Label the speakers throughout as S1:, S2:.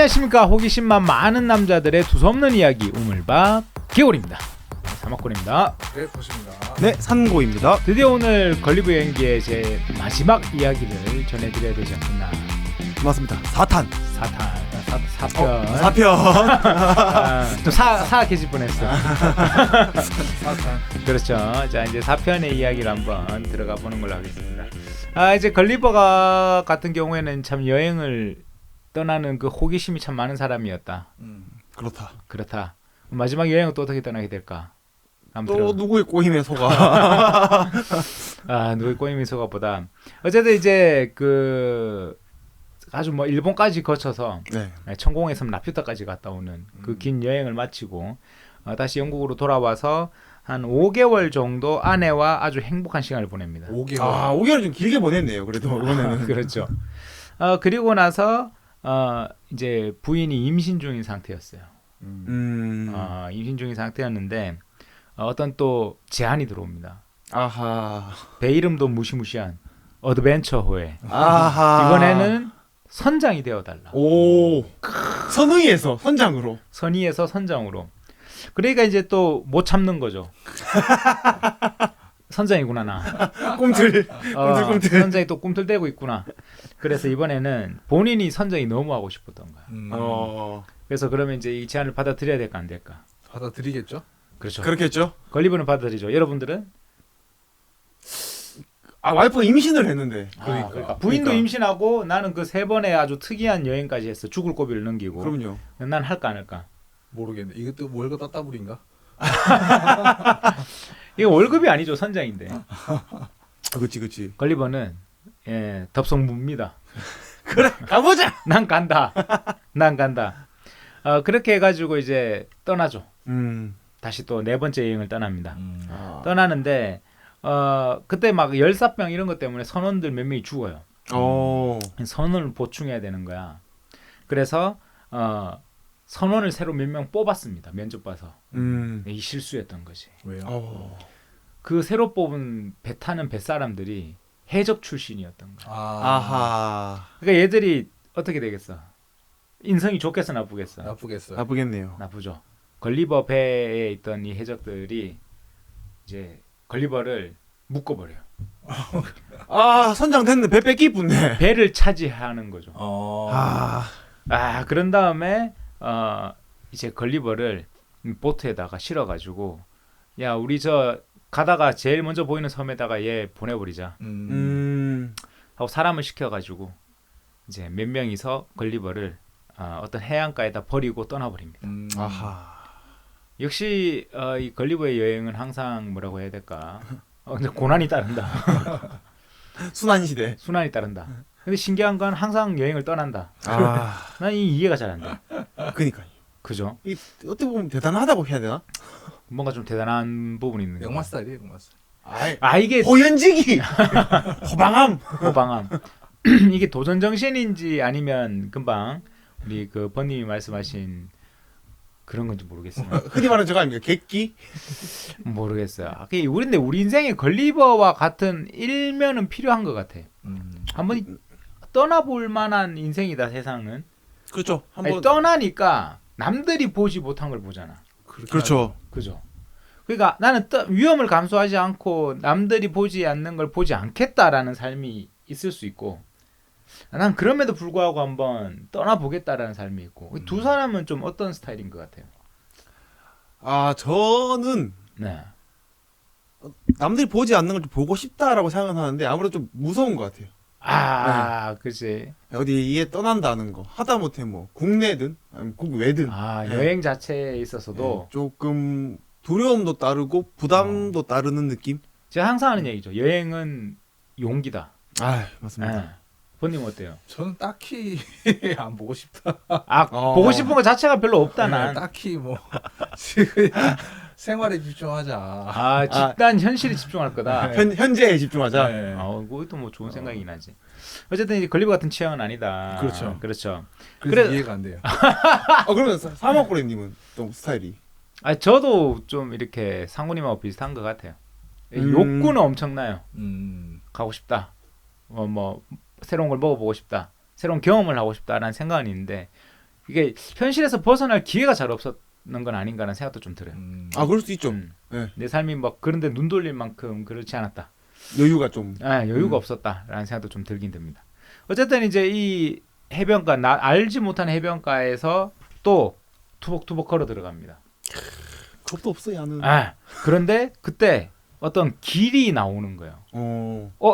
S1: 안녕하십니까. 호기심만 많은 남자들의 두서없는 이야기 우물박 개골입니다. 사막골입니다.
S2: 네, 보십니다.
S3: 네, 산고입니다.
S1: 드디어 오늘 걸리브 여행기의 제 마지막 이야기를 전해드려야 되지 않겠나.
S3: 맞습니다. 사탄.
S1: 사편.
S3: 사편.
S1: 또 사 계실 뻔했어.
S2: 사탄.
S1: 그렇죠. 자, 이제 4편의 이야기를 한번 들어가 보는 걸로 하겠습니다. 이제 걸리버가 같은 경우에는 참 여행을 떠나는 그 호기심이 참 많은 사람이었다.
S3: 그렇다.
S1: 마지막 여행은 또 어떻게 떠나게 될까?
S3: 또 누구의 꼬임에 속아?
S1: 누구의 꼬임에 속아보다. 어쨌든 이제 그 아주 뭐 일본까지 거쳐서 천공의 섬 라퓨타까지 갔다 오는 그 긴 여행을 마치고 다시 영국으로 돌아와서 한 5개월 정도 아내와 아주 행복한 시간을 보냅니다.
S2: 5개월.
S3: 5개월 좀 길게 보냈네요. 그래도 이번에는.
S1: 그렇죠. 그리고 나서 이제 부인이 임신 중인 상태였어요. 임신 중인 상태였는데 어떤 또 제안이 들어옵니다.
S3: 아하.
S1: 배 이름도 무시무시한 어드벤처호에
S3: 아하.
S1: 이번에는 선장이 되어달라.
S3: 오. 선의에서 선장으로.
S1: 선의에서 선장으로. 그러니까 이제 또 못 참는 거죠. 선장이구나 나.
S3: 꿈틀.
S1: 선장이 또 꿈틀대고 있구나. 그래서 이번에는 본인이 선장이 너무 하고 싶었던 거야. 그래서 그러면 이제 이 제안을 받아들여야 될까 안 될까?
S2: 받아들이겠죠?
S1: 그렇죠.
S3: 그렇겠죠.
S1: 걸리버는 받아들이죠. 여러분들은?
S3: 와이프가 임신을 했는데.
S1: 그러니까. 부인도 임신하고 나는 그 3번의 아주 특이한 여행까지 했어. 죽을 고비를 넘기고.
S3: 그럼요.
S1: 난 할까 안 할까?
S2: 모르겠네. 이것도 월급 따따블인가?
S1: 이거 월급이 아니죠. 선장인데.
S3: 그치.
S1: 걸리버는 덥석무입니다.
S3: 그래, 가보자.
S1: 난 간다. 그렇게 해가지고 이제 떠나죠. 다시 또 4번째 여행을 떠납니다. 떠나는데 그때 막 열사병 이런 것 때문에 선원들 몇 명이 죽어요. 선원을 보충해야 되는 거야. 그래서 선원을 새로 몇 명 뽑았습니다. 면접 봐서. 이 실수였던 거지.
S2: 왜요?
S1: 그 새로 뽑은 배 타는 뱃사람들이 해적 출신이었던 거야.
S3: 아하.
S1: 그러니까 얘들이 어떻게 되겠어? 인성이 좋겠어 나쁘겠어?
S2: 나쁘겠어요.
S3: 나쁘겠네요.
S1: 나쁘죠. 걸리버 배에 있던 이 해적들이 이제 걸리버를 묶어버려요.
S3: 선장 됐네. 배 뺏기 이쁘네.
S1: 배를 차지하는 거죠. 그런 다음에 이제 걸리버를 보트에다가 실어가지고 야 우리 저 가다가 제일 먼저 보이는 섬에다가 얘 보내버리자 하고 사람을 시켜가지고 이제 몇 명이서 걸리버를 어떤 해안가에다 버리고 떠나버립니다.
S3: 아하.
S1: 역시 이 걸리버의 여행은 항상 뭐라고 해야 될까? 근데 고난이 따른다.
S3: 순환시대.
S1: 순환이 따른다. 근데 신기한 건 항상 여행을 떠난다. 난 이해가 잘 안 돼.
S3: 그니까요.
S1: 그죠?
S3: 어떻게 보면 대단하다고 해야 되나?
S1: 뭔가 좀 대단한 부분이 있는
S2: 영화 스타일이에요, 영화 스타일.
S1: 이게
S3: 호연지기. 호방함.
S1: 호방함. 이게 도전 정신인지 아니면 금방 우리 그 번님이 말씀하신 그런 건지 모르겠어요.
S3: 흔히 말하는 저거 아닙니까? 객기?
S1: 모르겠어요. 근데 우리 인생에 걸리버와 같은 일면은 필요한 것 같아. 한번 떠나볼 만한 인생이다 세상은.
S3: 그렇죠.
S1: 떠나니까 남들이 보지 못한 걸 보잖아.
S3: 그렇죠.
S1: 그죠. 그러니까 나는 위험을 감수하지 않고 남들이 보지 않는 걸 보지 않겠다라는 삶이 있을 수 있고, 난 그럼에도 불구하고 한번 떠나보겠다라는 삶이 있고, 두 사람은 좀 어떤 스타일인 것 같아요?
S3: 저는 남들이 보지 않는 걸 좀 보고 싶다라고 생각하는데 아무래도 좀 무서운 것 같아요.
S1: 그치.
S3: 어디에 떠난다는 거 하다못해 뭐 국내든 아니면 국외든
S1: 여행 자체에 있어서도
S3: 조금 두려움도 따르고 부담도 따르는 느낌?
S1: 제가 항상 하는 얘기죠. 여행은 용기다.
S3: 맞습니다.
S1: 본님 어때요?
S2: 저는 딱히 안 보고 싶다.
S1: 보고 싶은 거 자체가 별로 없다 난.
S2: 딱히 뭐 지금 생활에 집중하자.
S1: 집단 현실에 집중할 거다.
S3: 현재에 집중하자.
S2: 네.
S1: 그것도 뭐 좋은 생각이긴 하지. 어쨌든 이제 걸리버 같은 취향은 아니다.
S2: 그렇죠.
S1: 그래서
S2: 이해가 안 돼요.
S3: 그러면 사막고래님은 좀 스타일이?
S1: 저도 좀 이렇게 상구님하고 비슷한 것 같아요. 욕구는 엄청나요. 가고 싶다. 뭐 새로운 걸 먹어보고 싶다. 새로운 경험을 하고 싶다라는 생각은 있는데 이게 현실에서 벗어날 기회가 잘 없었는 건 아닌가라는 생각도 좀 들어요.
S3: 아 그럴 수 있죠. 네.
S1: 내 삶이 뭐 그런데 눈 돌릴 만큼 그렇지 않았다.
S3: 여유가 좀.
S1: 여유가 없었다라는 생각도 좀 들긴 듭니다. 어쨌든 이제 이 해변가 알지 못하는 해변가에서 또 투벅투벅 걸어 들어갑니다.
S3: 겁도 없어 야는.
S1: 그런데 그때 어떤 길이 나오는 거예요.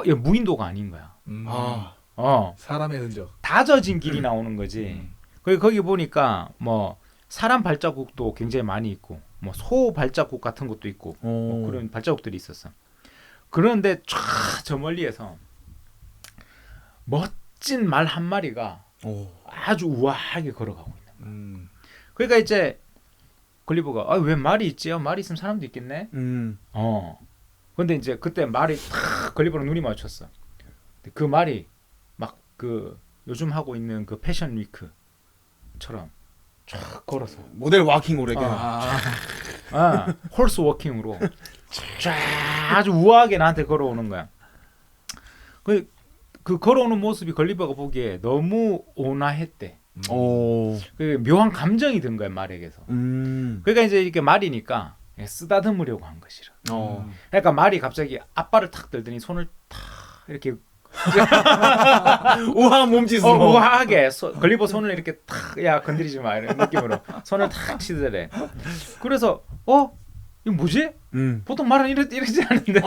S1: 이거 무인도가 아닌 거야.
S2: 사람의 흔적.
S1: 다져진 길이 나오는 거지. 거기 보니까 뭐 사람 발자국도 굉장히 많이 있고 뭐 소 발자국 같은 것도 있고 뭐 그런 발자국들이 있었어. 그런데 쫙 저 멀리에서 멋진 말 한 마리가 아주 우아하게 걸어가고 있는 거야. 그러니까 이제 걸리버가 왜 말이 있지? 말이 있으면 사람도 있겠네. 근데 이제 그때 말이 탁 걸리버랑 눈이 마주쳤어. 그 말이 막 그 요즘 하고 있는 그 패션 위크처럼 쫙 걸어서
S3: 모델 워킹으로 이렇게
S1: 홀스 워킹으로 쫙 아주 우아하게 나한테 걸어오는 거야. 그 걸어오는 모습이 걸리버가 보기에 너무 온화했대. 그 묘한 감정이 든 거야 말에게서. 그러니까 이제 이렇게 말이니까 쓰다듬으려고 한 것이라. 그러니까 말이 갑자기 앞발을 탁 들더니 손을 탁 이렇게
S3: 우아한 몸짓으로
S1: 우아하게 걸리버 손을 이렇게 탁 야 건드리지 마 이런 느낌으로 손을 탁 치더래. 그래서 이거 뭐지? 보통 말은 이러지 않는데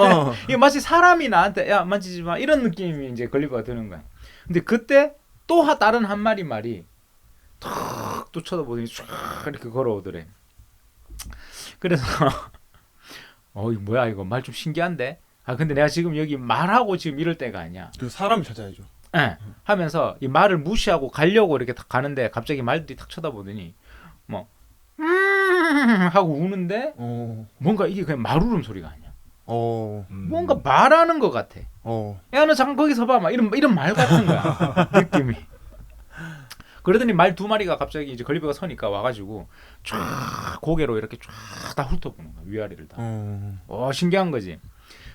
S1: 이게 마치 사람이 나한테 야 만지지 마 이런 느낌이 이제 걸리버가 드는 거야. 근데 그때 또 다른 한 마리 말이 탁 또 쳐다보더니 쫙 이렇게 걸어오더래. 그래서 이거 뭐야 이거 말 좀 신기한데. 근데 내가 지금 여기 말하고 지금 이럴 때가 아니야.
S3: 그 사람을 찾아야죠.
S1: 하면서 이 말을 무시하고 가려고 이렇게 딱 가는데 갑자기 말들이 탁 쳐다보더니 뭐 하고 우는데 뭔가 이게 그냥 말 울음 소리가 아니야. 뭔가 말하는 것 같아. 야 너 잠깐 거기 서봐 막 이런 말 같은 거야 느낌이. 그러더니 말 두 마리가 갑자기 이제 걸리버가 서니까 와가지고 쫙 고개로 이렇게 쫙 다 훑어보는 거야 위아래를 다. 신기한 거지.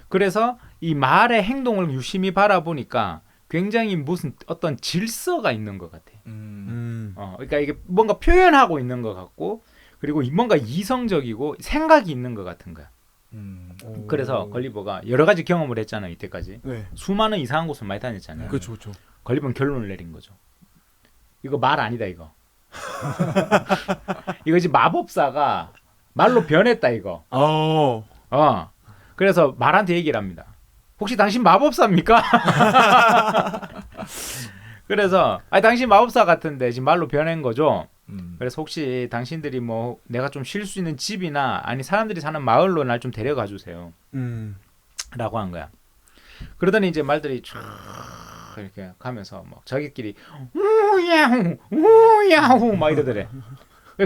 S1: 그래서 이 말의 행동을 유심히 바라보니까 굉장히 무슨 어떤 질서가 있는 것 같아. 그러니까 이게 뭔가 표현하고 있는 것 같고 그리고 뭔가 이성적이고 생각이 있는 것 같은 거야. 그래서 걸리버가 여러 가지 경험을 했잖아 이때까지. 수많은 이상한 곳을 많이 다녔잖아요.
S3: 그렇죠.
S1: 걸리버는 결론을 내린 거죠. 이거 말 아니다 이거. 이거지 마법사가 말로 변했다 이거. 그래서 말한테 얘기를 합니다. 혹시 당신 마법사입니까? 그래서 당신 마법사 같은데 지금 말로 변한 거죠. 그래서 혹시 당신들이 뭐 내가 좀 쉴 수 있는 집이나 아니 사람들이 사는 마을로 날 좀 데려가 주세요. 라고 한 거야. 그러더니 이제 말들이 쫙 이렇게 가면서 막 자기끼리 우야후 우야후 막 이러더래.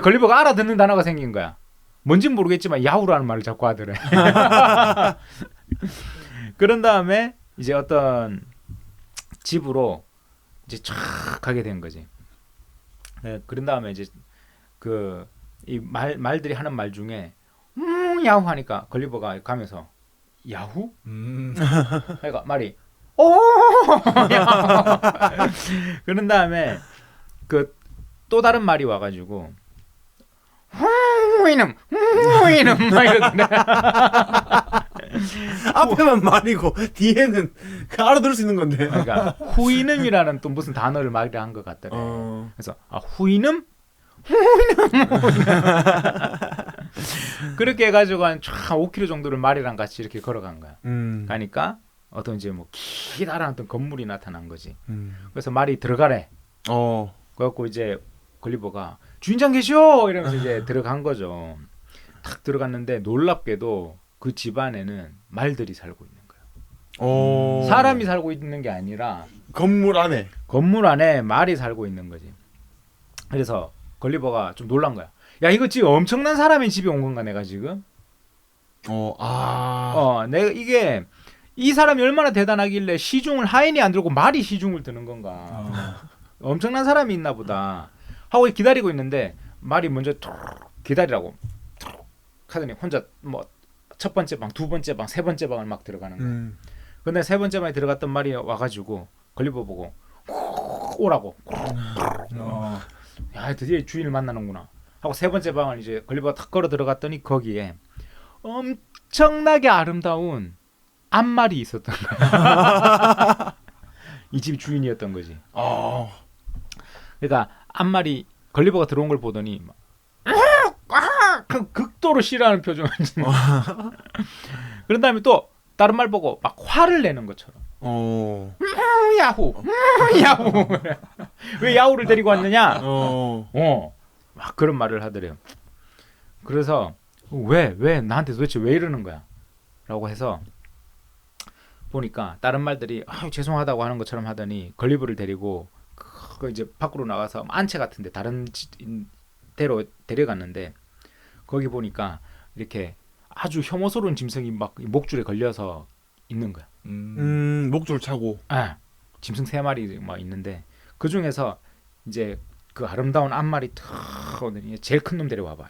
S1: 걸리버가 알아듣는 단어가 생긴 거야. 뭔진 모르겠지만 야후라는 말을 자꾸 하더래. 그런 다음에 이제 어떤 집으로 이제 쫙 가게 된 거지. 그런 다음에 이제 그 이 말들이 하는 말 중에 야후 하니까 걸리버가 가면서 야후? 그러니까 말이 그런 다음에 그 또 다른 말이 와가지고 후이놈 막 이러던데.
S3: 앞에만 말이고 뒤에는 알아들을 수 있는 건데.
S1: 그러니까 후이놈이라는 또 무슨 단어를 말한 것 같더래. 그래서 후이놈 그렇게 해가지고 한 5km 정도를 말이랑 같이 이렇게 걸어간 거야. 가니까 어떤 이제 뭐 기다란 어떤 건물이 나타난 거지. 그래서 말이 들어가래. 그래갖고 이제 걸리버가 주인장 계시오 이러면서 이제 들어간 거죠. 탁 들어갔는데 놀랍게도 그 집안에는 말들이 살고 있는 거예요. 사람이 살고 있는 게 아니라
S3: 건물 안에
S1: 말이 살고 있는 거지. 그래서 걸리버가 좀 놀란 거야. 야 이거 지금 엄청난 사람이 집에 온 건가 내가 지금? 내가 이게 이 사람이 얼마나 대단하길래 시중을 하인이 안 들고 말이 시중을 드는 건가? 엄청난 사람이 있나 보다 하고 기다리고 있는데 말이 먼저 기다리라고 하더니 혼자 뭐 첫 번째 방, 두 번째 방, 세 번째 방을 막 들어가는 거야. 근데 세 번째 방에 들어갔던 말이 와가지고 걸리버 보고 오라고 야 드디어 주인을 만나는구나 하고 세 번째 방을 이제 걸리버가 탁 걸어 들어갔더니 거기에 엄청나게 아름다운 앞말이 있었던 거야. 이 집 주인이었던 거지. 그러니까 앞말이 걸리버가 들어온 걸 보더니 막 극도로 싫어하는 표정을 그런 다음에 또 다른 말 보고 막 화를 내는 것처럼 야후 야후 왜 야후를 데리고 왔느냐 막 그런 말을 하더래요. 그래서 왜 나한테 도대체 왜 이러는 거야 라고 해서 보니까 다른 말들이 죄송하다고 하는 것처럼 하더니 걸리버를 데리고 그 이제 밖으로 나가서 안채 같은데 다른 데로 데려갔는데 거기 보니까 이렇게 아주 혐오스러운 짐승이 막 목줄에 걸려서 있는 거야.
S3: 목줄 차고.
S1: 짐승 3마리 막 있는데 그 중에서 이제 그 아름다운 앞말이 탁 오더니 제일 큰 놈 데려와 봐요.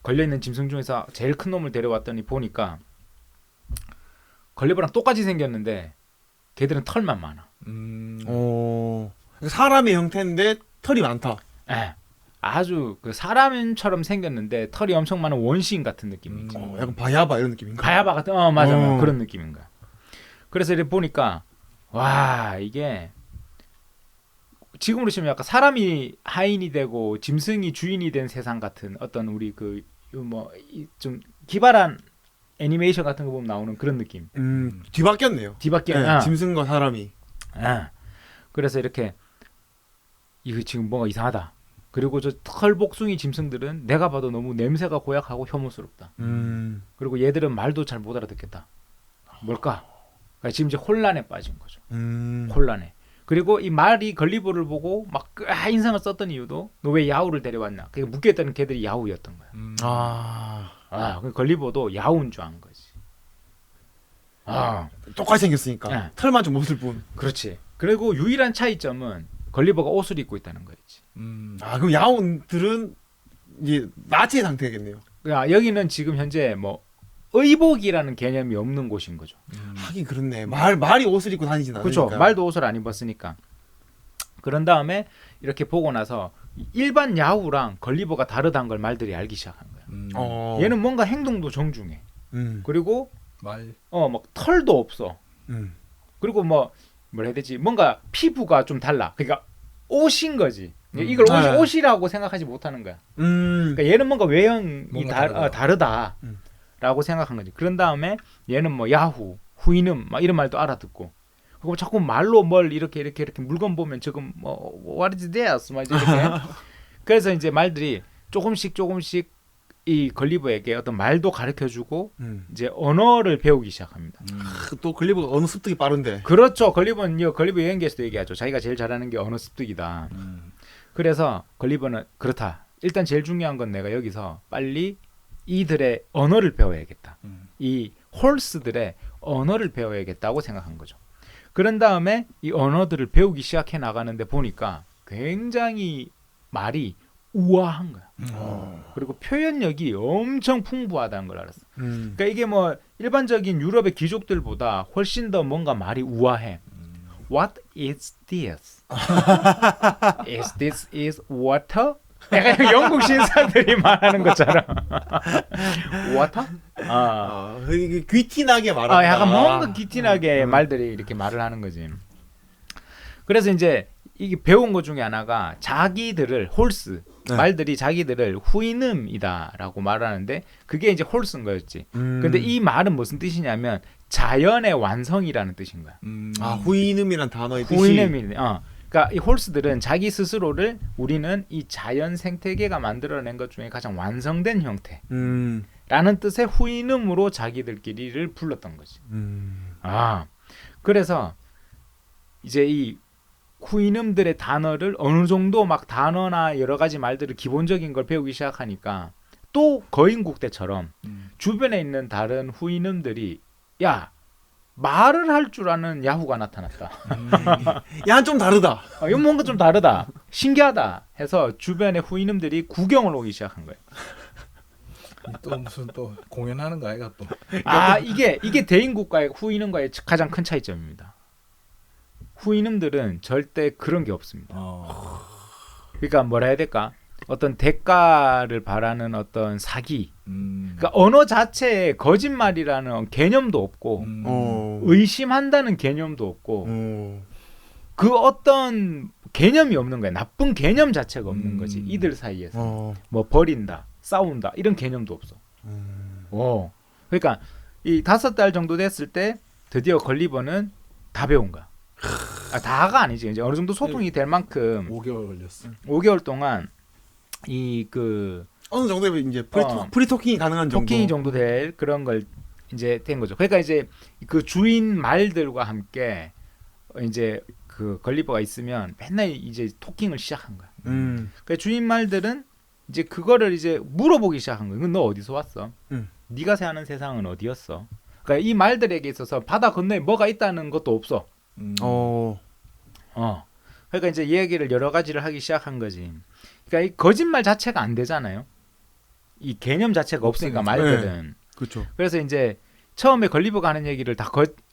S1: 걸려 있는 짐승 중에서 제일 큰 놈을 데려왔더니 보니까 걸리버랑 똑같이 생겼는데 걔들은 털만 많아.
S3: 사람의 형태인데 털이 많다.
S1: 아주 그 사람처럼 생겼는데 털이 엄청 많은 원시인 같은 느낌이지.
S3: 약간 바야바 이런 느낌인가?
S1: 바야바 같은 맞아 그런 느낌인 거야. 그래서 이렇게 보니까 와 이게 지금으로 치면 약간 사람이 하인이 되고 짐승이 주인이 된 세상 같은 어떤 우리 그 뭐 좀 기발한 애니메이션 같은 거 보면 나오는 그런 느낌.
S3: 뒤바뀌었네요.
S1: 뒤바뀌어.
S3: 짐승과 사람이.
S1: 그래서 이렇게 이거 지금 뭔가 이상하다. 그리고 저 털복숭이 짐승들은 내가 봐도 너무 냄새가 고약하고 혐오스럽다. 그리고 얘들은 말도 잘 못 알아듣겠다. 뭘까? 그러니까 지금 이제 혼란에 빠진 거죠. 혼란에. 그리고 이 말이 걸리버를 보고 막 인상을 썼던 이유도 너 왜 야후를 데려왔나? 그러니까 묶여있던 걔들이 야후였던 거야. 걸리버도 야후인 줄 안 거지.
S3: 똑같이 생겼으니까 털만 좀 못을 뿐.
S1: 그렇지. 그리고 유일한 차이점은 걸리버가 옷을 입고 있다는 거였지.
S3: 그럼 야혼들은 이제 나치의 상태겠네요.
S1: 여기는 지금 현재 뭐 의복이라는 개념이 없는 곳인 거죠.
S3: 하긴 그렇네. 말이 옷을 입고 다니진 않으니까.
S1: 그렇죠. 말도 옷을 안 입었으니까. 그런 다음에 이렇게 보고 나서 일반 야후랑 걸리버가 다르다는 걸 말들이 알기 시작한 거야. 얘는 뭔가 행동도 정중해. 그리고 막 털도 없어. 그리고 뭐라 해야 되지? 뭔가 피부가 좀 달라. 그러니까 옷인 거지. 이걸 옷이라고 생각하지 못하는 거야. 그러니까 얘는 뭔가 외형이 다르다라고 생각한 거지. 그런 다음에 얘는 뭐 야후, 후이름 막 이런 말도 알아듣고. 그리고 자꾸 말로 뭘 이렇게 물건 보면 지금 뭐 what is this? 막 이렇게. 그래서 이제 말들이 조금씩 이 걸리버에게 어떤 말도 가르쳐주고 이제 언어를 배우기 시작합니다.
S3: 또 걸리버가 언어 습득이 빠른데.
S1: 그렇죠. 걸리버 여행기에서도 얘기하죠. 자기가 제일 잘하는 게 언어 습득이다. 그래서 걸리버는 그렇다. 일단 제일 중요한 건 내가 여기서 빨리 이들의 언어를 배워야겠다. 이 홀스들의 언어를 배워야겠다고 생각한 거죠. 그런 다음에 이 언어들을 배우기 시작해 나가는데 보니까 굉장히 말이 우아한 거야. 그리고 표현력이 엄청 풍부하다는 걸 알았어. 그러니까 이게 뭐 일반적인 유럽의 귀족들보다 훨씬 더 뭔가 말이 우아해. What is this? Is this is water? 약간 영국 신사들이 말하는 것처럼. water?
S3: 이게 귀티나게 말한다.
S1: 약간 뭔가 귀티나게 말들이 이렇게 말을 하는 거지. 그래서 이제 이게 배운 것 중에 하나가 자기들을 홀스 말들이 자기들을 후이름이다라고 말하는데 그게 이제 홀스인 거였지. 근데 이 말은 무슨 뜻이냐면 자연의 완성이라는 뜻인 거야.
S3: 후이름이란 단어의 뜻이.
S1: 후이름이. 그러니까 이 홀스들은 자기 스스로를 우리는 이 자연 생태계가 만들어낸 것 중에 가장 완성된 형태라는 뜻의 후이름으로 자기들끼리를 불렀던 거지. 그래서 이제 이 후이름들의 단어를 어느 정도 막 단어나 여러 가지 말들을 기본적인 걸 배우기 시작하니까 또 거인국 때처럼 주변에 있는 다른 후이름들이 야 말을 할 줄 아는 야후가 나타났다.
S3: 야 좀 다르다.
S1: 이건 뭔가 좀 다르다. 신기하다 해서 주변의 후이름들이 구경을 오기 시작한 거예요.
S2: 또 무슨 또 공연하는 거 아이가 또.
S1: 이게 대인국가의 후이름과의 가장 큰 차이점입니다. 후이름들은 절대 그런 게 없습니다. 그러니까 뭐라 해야 될까? 어떤 대가를 바라는 어떤 사기.
S2: 음.
S1: 그러니까 언어 자체에 거짓말이라는 개념도 없고 의심한다는 개념도 없고 그 어떤 개념이 없는 거야. 나쁜 개념 자체가 없는 거지. 이들 사이에서. 뭐 버린다, 싸운다 이런 개념도 없어. 그러니까 이 5달 정도 됐을 때 드디어 걸리버는 다 배운 거야. 다가 아니지. 이제 어느 정도 소통이 될 만큼
S2: 5개월 걸렸어.
S1: 5개월 동안 이 그
S3: 어느 정도 이제 프리토킹이 가능한 정도.
S1: 토킹이 정도 될 그런 걸 이제 된 거죠. 그러니까 이제 그 주인 말들과 함께 이제 그 걸리버가 있으면 맨날 이제 토킹을 시작한 거야. 그러니까 주인 말들은 이제 그거를 이제 물어보기 시작한 거야. 너 어디서 왔어? 네가 사는 세상은 어디였어? 그러니까 이 말들에게 있어서 바다 건너에 뭐가 있다는 것도 없어. 그러니까 이제 이야기를 여러 가지를 하기 시작한 거지. 그러니까 이 거짓말 자체가 안 되잖아요. 이 개념 자체가 없으니까 말들은.
S3: 네. 그렇죠.
S1: 그래서 이제 처음에 걸리버가 하는 얘기를 다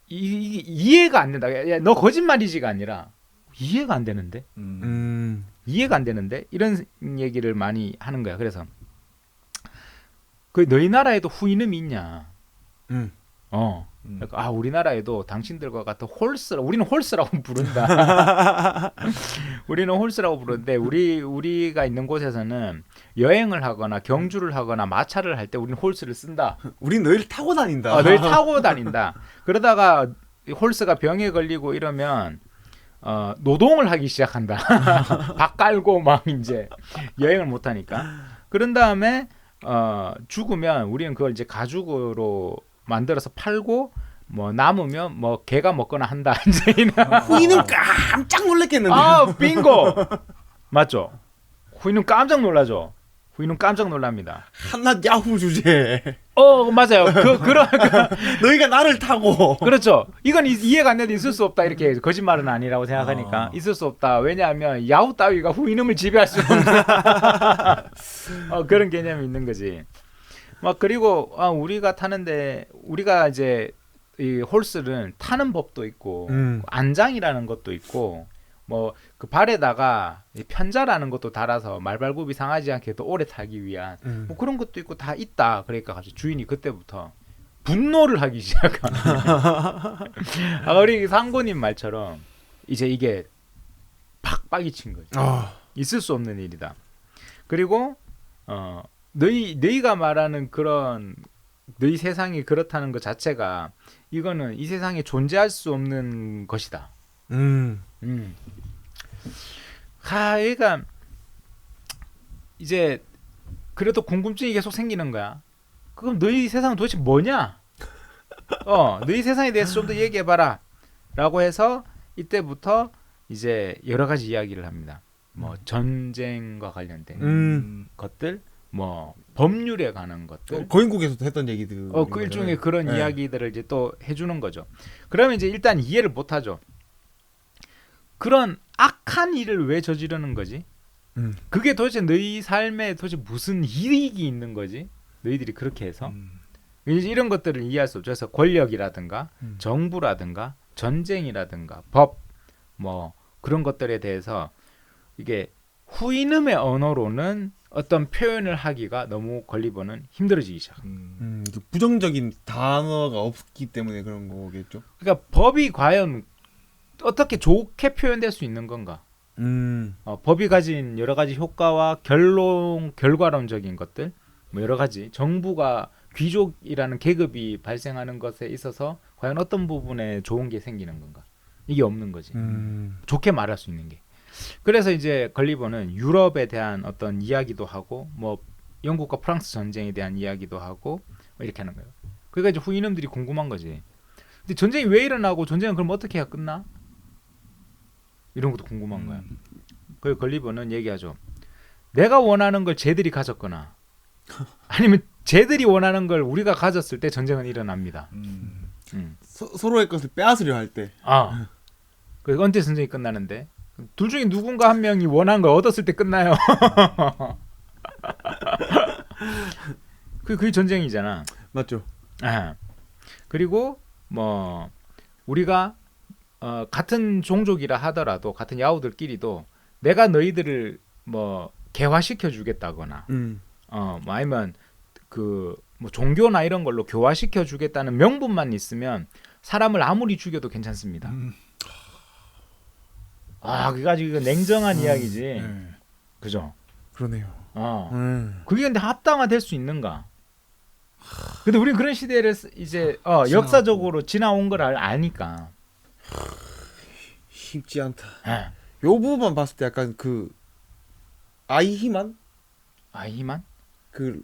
S1: 이해가 안 된다. 야, 너 거짓말이지가 아니라 이해가 안 되는데. 이해가 안 되는데 이런 얘기를 많이 하는 거야. 그래서 그 너희 나라에도 후이놈이 있냐? 그러니까 우리나라에도 당신들과 같은 우리는 홀스라고 부른다. 우리는 홀스라고 부르는데 우리가 있는 곳에서는 여행을 하거나 경주를 하거나 마차를 할 때 우리는 홀스를 쓴다.
S3: 우린 너희를 타고 다닌다.
S1: 너희 타고 다닌다. 그러다가 홀스가 병에 걸리고 이러면 노동을 하기 시작한다. 밥 깔고 막 이제 여행을 못 하니까. 그런 다음에 죽으면 우리는 그걸 이제 가죽으로 만들어서 팔고 뭐 남으면 뭐 개가 먹거나 한다. 이제
S3: 후이는 깜짝 놀랐겠는데.
S1: 빙고. 맞죠? 후이는 깜짝 놀라죠. 후이는 깜짝 놀랍니다.
S3: 한낱 야후 주제.
S1: 맞아요. 그런
S3: 너희가 나를 타고.
S1: 그렇죠. 이건 이해가 안 돼도 있을 수 없다. 이렇게 거짓말은 아니라고 생각하니까 있을 수 없다. 왜냐하면 야후 따위가 후이놈을 지배할 수 없는 그런 개념이 있는 거지. 막 그리고 우리가 타는데 우리가 이제 이 홀스는 타는 법도 있고 안장이라는 것도 있고 뭐 그 발에다가 편자라는 것도 달아서 말발굽이 상하지 않게 더 오래 타기 위한 뭐 그런 것도 있고 다 있다. 그러니까 갑자기 주인이 그때부터 분노를 하기 시작한. 우리 상고님 말처럼 이제 이게 팍 친 거지. 있을 수 없는 일이다. 그리고 너희가 말하는 그런 너희 세상이 그렇다는 것 자체가 이거는 이 세상에 존재할 수 없는 것이다. 그러니까 이제 그래도 궁금증이 계속 생기는 거야. 그럼 너희 세상은 도대체 뭐냐? 너희 세상에 대해서 좀 더 얘기해봐라. 라고 해서 이때부터 이제 여러 가지 이야기를 합니다. 뭐 전쟁과 관련된 것들, 뭐 법률에 관한 것들,
S3: 고인국에서도 했던 얘기들,
S1: 그 일종의 그런 이야기들을 이제 또 해주는 거죠. 그러면 이제 일단 이해를 못하죠. 그런 악한 일을 왜 저지르는 거지? 그게 도대체 너희 삶에 도대체 무슨 이익이 있는 거지? 너희들이 그렇게 해서 이제 이런 것들을 이해할 수 없죠. 그래서 권력이라든가 정부라든가 전쟁이라든가 법, 뭐 그런 것들에 대해서 이게 후이놈의 언어로는 어떤 표현을 하기가 너무 걸리버는 힘들어지기 시작합니다.
S3: 부정적인 단어가 없기 때문에 그런 거겠죠.
S1: 그러니까 법이 과연 어떻게 좋게 표현될 수 있는 건가? 법이 가진 여러 가지 효과와 결과론적인 것들, 뭐 여러 가지 정부가 귀족이라는 계급이 발생하는 것에 있어서 과연 어떤 부분에 좋은 게 생기는 건가? 이게 없는 거지. 좋게 말할 수 있는 게. 그래서 이제 걸리버는 유럽에 대한 어떤 이야기도 하고 뭐 영국과 프랑스 전쟁에 대한 이야기도 하고 뭐 이렇게 하는 거예요. 그러니까 이제 후이놈들이 궁금한 거지. 근데 전쟁이 왜 일어나고 전쟁은 그럼 어떻게 해야 끝나? 이런 것도 궁금한 거야. 그래서 걸리버는 얘기하죠. 내가 원하는 걸 쟤들이 가졌거나 아니면 쟤들이 원하는 걸 우리가 가졌을 때 전쟁은 일어납니다.
S3: 서로의 것을 빼앗으려 할 때.
S1: 그래서 언제 전쟁이 끝나는데? 둘 중에 누군가 한 명이 원하는 걸 얻었을 때 끝나요. 그게 전쟁이잖아.
S3: 맞죠.
S1: 그리고 뭐 우리가 같은 종족이라 하더라도 같은 야후들끼리도 내가 너희들을 뭐 개화시켜 주겠다거나 뭐 아니면 그 뭐 종교나 이런 걸로 교화시켜 주겠다는 명분만 있으면 사람을 아무리 죽여도 괜찮습니다. 그래가지고 이거 냉정한 이야기지. 그죠?
S3: 그러네요.
S1: 그게 근데 합당화될 수 있는가? 근데 우리는 그런 시대를 이제 역사적으로 지나온 걸 아니까
S3: 쉽지 않다. 요 부분만 봤을 때 약간 그 아이히만 그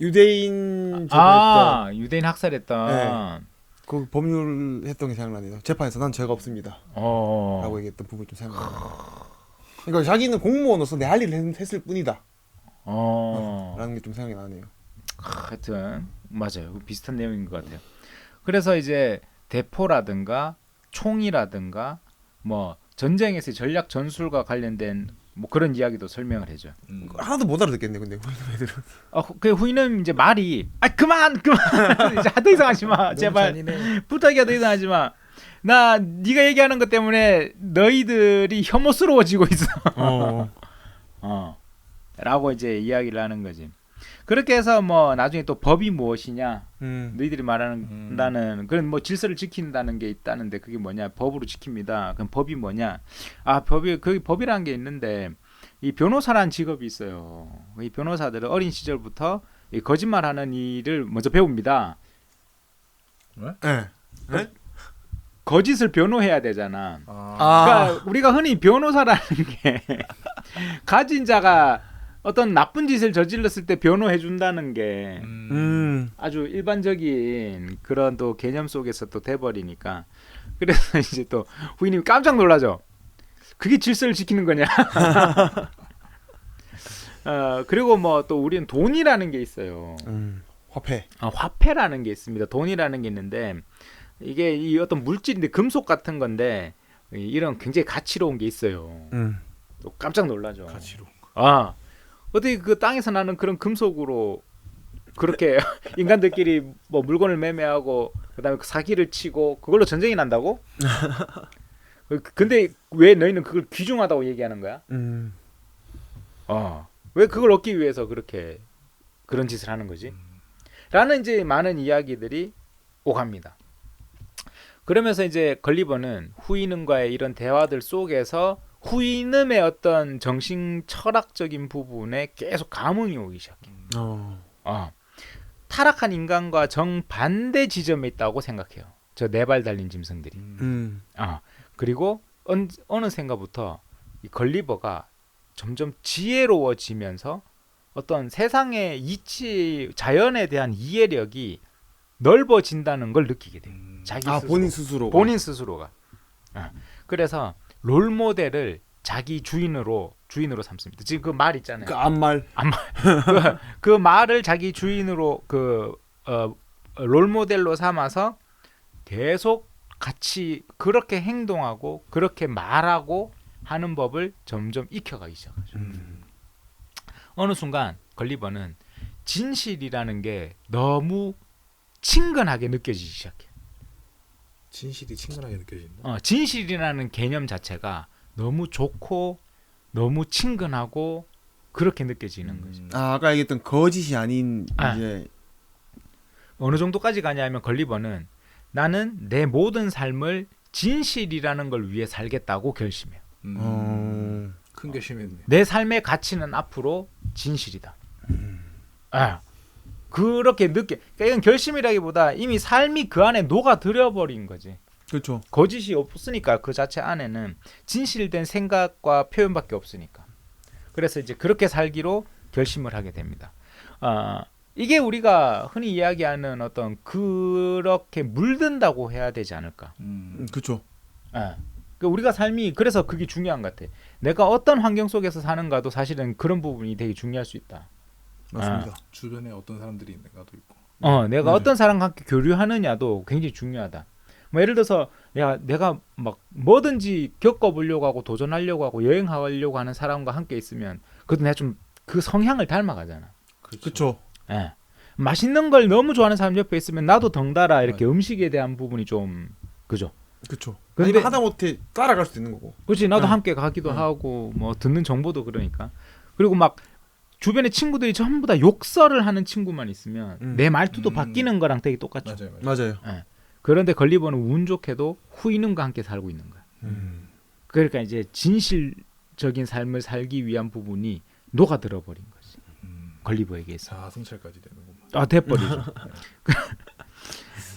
S3: 유대인
S1: 유대인 학살했던
S3: 그 법률 했던 게 생각나네요. 재판에서 난 죄가 없습니다. 라고 얘기했던 부분이 좀 생각나요. 그러니까 자기는 공무원으로서 내 할 일을 했을 뿐이다. 라는 게 좀 생각이 나네요.
S1: 하여튼 맞아요. 비슷한 내용인 것 같아요. 그래서 이제 대포라든가 총이라든가 뭐 전쟁에서의 전략 전술과 관련된 뭐 그런 이야기도 설명을 해줘요.
S3: 하나도 못 알아듣겠네. 근데 후임 애들은.
S1: 그 후인은 이제 말이 그만 이제 더 이상 하지 마 제발 부탁이야 더 이상 하지 마. 나 네가 얘기하는 것 때문에 너희들이 혐오스러워지고 있어. 라고 이제 이야기를 하는 거지. 그렇게 해서 뭐 나중에 또 법이 무엇이냐 너희들이 말하는 그런 뭐 질서를 지킨다는 게 있다는데 그게 뭐냐 법으로 지킵니다. 그럼 법이 뭐냐 법이라는 게 있는데 이 변호사라는 직업이 있어요. 이 변호사들은 어린 시절부터 이 거짓말하는 일을 먼저 배웁니다.
S3: 네?
S1: 거짓을 변호해야 되잖아. 그러니까 우리가 흔히 변호사라는 게 가진 자가 어떤 나쁜 짓을 저질렀을 때 변호해 준다는 게 아주 일반적인 그런 또 개념 속에서 또 돼버리니까 그래서 이제 또 후임님이 깜짝 놀라죠. 그게 질서를 지키는 거냐? 그리고 뭐 또 우리는 돈이라는 게 있어요.
S3: 화폐.
S1: 화폐라는 게 있습니다. 돈이라는 게 있는데 이게 이 어떤 물질인데 금속 같은 건데 이런 굉장히 가치로운 게 있어요. 또 깜짝 놀라죠.
S2: 가치로운
S1: 거. 어떻게 그 땅에서 나는 그런 금속으로 그렇게 인간들끼리 뭐 물건을 매매하고 그다음에 그 사기를 치고 그걸로 전쟁이 난다고? 근데 왜 너희는 그걸 귀중하다고 얘기하는 거야? 왜 그걸 얻기 위해서 그렇게 그런 짓을 하는 거지? 라는 이제 많은 이야기들이 오갑니다. 그러면서 이제 걸리버는 후이는과의 이런 대화들 속에서 후이늠의 어떤 정신 철학적인 부분에 계속 감흥이 오기 시작해. 타락한 인간과 정반대 지점에 있다고 생각해요. 저 네 발 달린 짐승들이. 그리고 어느샌가부터 이 걸리버가 점점 지혜로워지면서 어떤 세상의 이치, 자연에 대한 이해력이 넓어진다는 걸 느끼게 돼요. 자기 스스로. 본인 스스로가. 그래서 롤 모델을 자기 주인으로 삼습니다. 지금 그 말 있잖아요.
S3: 그 앞말.
S1: 그 말을 자기 주인으로 롤 모델로 삼아서 계속 같이 그렇게 행동하고 그렇게 말하고 하는 법을 점점 익혀가기 시작하죠. 어느 순간 걸리버는 진실이라는 게 너무 친근하게 느껴지기 시작해.
S2: 진실이 친근하게 느껴진다.
S1: 진실이라는 개념 자체가 너무 좋고 너무 친근하고 그렇게 느껴지는 거죠.
S3: 아까 얘기했던 거짓이 아닌 이제
S1: 어느 정도까지 가냐면 걸리버는 나는 내 모든 삶을 진실이라는 걸 위해 살겠다고 결심해요.
S2: 큰 결심했네.
S1: 내 삶의 가치는 앞으로 진실이다. 그렇게 그러니까 이건 결심이라기보다 이미 삶이 그 안에 녹아들어 버린 거지.
S3: 그렇죠.
S1: 거짓이 없으니까 그 자체 안에는 진실된 생각과 표현밖에 없으니까. 그래서 이제 그렇게 살기로 결심을 하게 됩니다. 이게 우리가 흔히 이야기하는 어떤 그렇게 물든다고 해야 되지 않을까.
S3: 그렇죠.
S1: 우리가 삶이 그래서 그게 중요한 것 같아. 내가 어떤 환경 속에서 사는가도 사실은 그런 부분이 되게 중요할 수 있다.
S3: 맞습니다.
S2: 주변에 어떤 사람들이 있는가도 있고.
S1: 내가 어떤 사람과 함께 교류하느냐도 굉장히 중요하다. 뭐 예를 들어서 내가 막 뭐든지 겪어보려고 하고 도전하려고 하고 여행하려고 하는 사람과 함께 있으면 그래도 내가 좀 그 성향을 닮아가잖아.
S3: 그렇죠.
S1: 맛있는 걸 너무 좋아하는 사람 옆에 있으면 나도 덩달아 이렇게 음식에 대한 부분이 좀 그죠.
S3: 그렇죠. 근데 하다못해 따라갈 수도 있는 거고.
S1: 그렇지. 나도 함께 가기도 하고 뭐 듣는 정보도 그러니까. 그리고 막 주변에 친구들이 전부 다 욕설을 하는 친구만 있으면 내 말투도 바뀌는 거랑 되게 똑같죠.
S3: 맞아요.
S1: 네. 그런데 걸리버는 운 좋게도 후이놈과 함께 살고 있는 거야. 그러니까 이제 진실적인 삶을 살기 위한 부분이 녹아들어 버린 거지. 걸리버에게 있어.
S2: 사승철까지 되는구만.
S1: 아, 돼버리죠.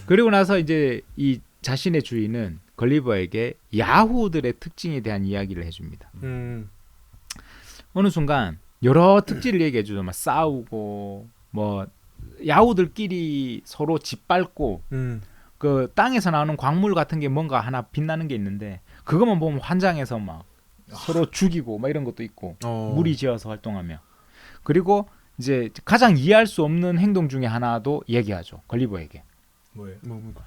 S1: 그리고 나서 이제 이 자신의 주인은 걸리버에게 야후들의 특징에 대한 이야기를 해줍니다. 어느 순간 여러 특질을 얘기해주죠. 막 싸우고 뭐 야후들끼리 서로 짓밟고 그 땅에서 나오는 광물 같은 게 뭔가 하나 빛나는 게 있는데 그것만 보면 환장해서 막 서로 죽이고 막 이런 것도 있고 무리지어서 활동하며 그리고 이제 가장 이해할 수 없는 행동 중에 하나도 얘기하죠. 걸리버에게.
S2: 뭐예요?
S3: 뭔가.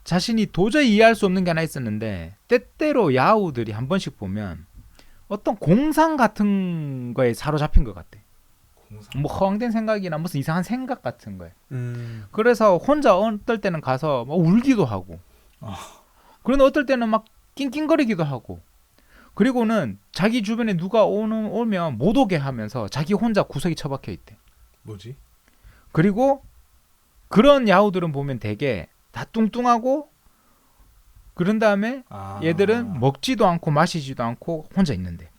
S1: 자신이 도저히 이해할 수 없는 게 하나 있었는데 때때로 야후들이 한 번씩 보면 어떤 공상 같은 거에 사로잡힌 것 같아.
S2: 공상?
S1: 뭐 허황된 생각이나 무슨 이상한 생각 같은 거에. 그래서 혼자 어떨 때는 가서 막 울기도 하고 그런데 어떨 때는 막 낑낑거리기도 하고 그리고는 자기 주변에 누가 오면 못 오게 하면서 자기 혼자 구석에 처박혀 있대.
S2: 뭐지?
S1: 그리고 그런 야후들은 보면 되게 다 뚱뚱하고 그런 다음에 얘들은 먹지도 않고 마시지도 않고 혼자 있는데.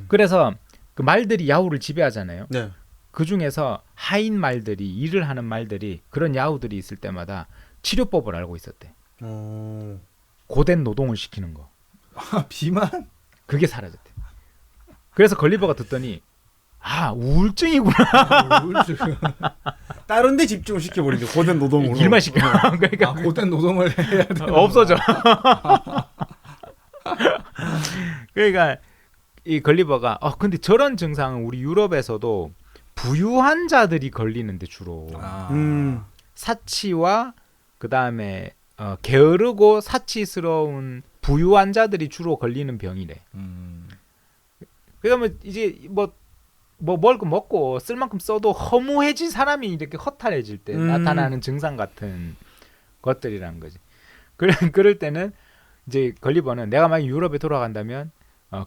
S1: 그래서 그 말들이 야후를 지배하잖아요.
S3: 네.
S1: 그 중에서 하인 말들이 일을 하는 말들이 그런 야후들이 있을 때마다 치료법을 알고 있었대. 고된 노동을 시키는 거.
S2: 비만?
S1: 그게 사라졌대. 그래서 걸리버가 듣더니 우울증이구나.
S2: 우울증.
S3: 다른 데 집중을 시켜버리죠. 고된 노동으로.
S1: 일만 시켜. 그러니까
S2: 고된 노동을 해야 돼.
S1: 없어져. 그러니까 이 걸리버가 근데 저런 증상은 우리 유럽에서도 부유한 자들이 걸리는데 주로 사치와 그 다음에 게으르고 사치스러운 부유한 자들이 주로 걸리는 병이래. 그러면 이제 뭐 먹을 거 먹고 쓸 만큼 써도 허무해진 사람이 이렇게 허탈해질 때 나타나는 증상 같은 것들이라는 거지. 그럴 때는 이제 걸리버는 내가 만약 유럽에 돌아간다면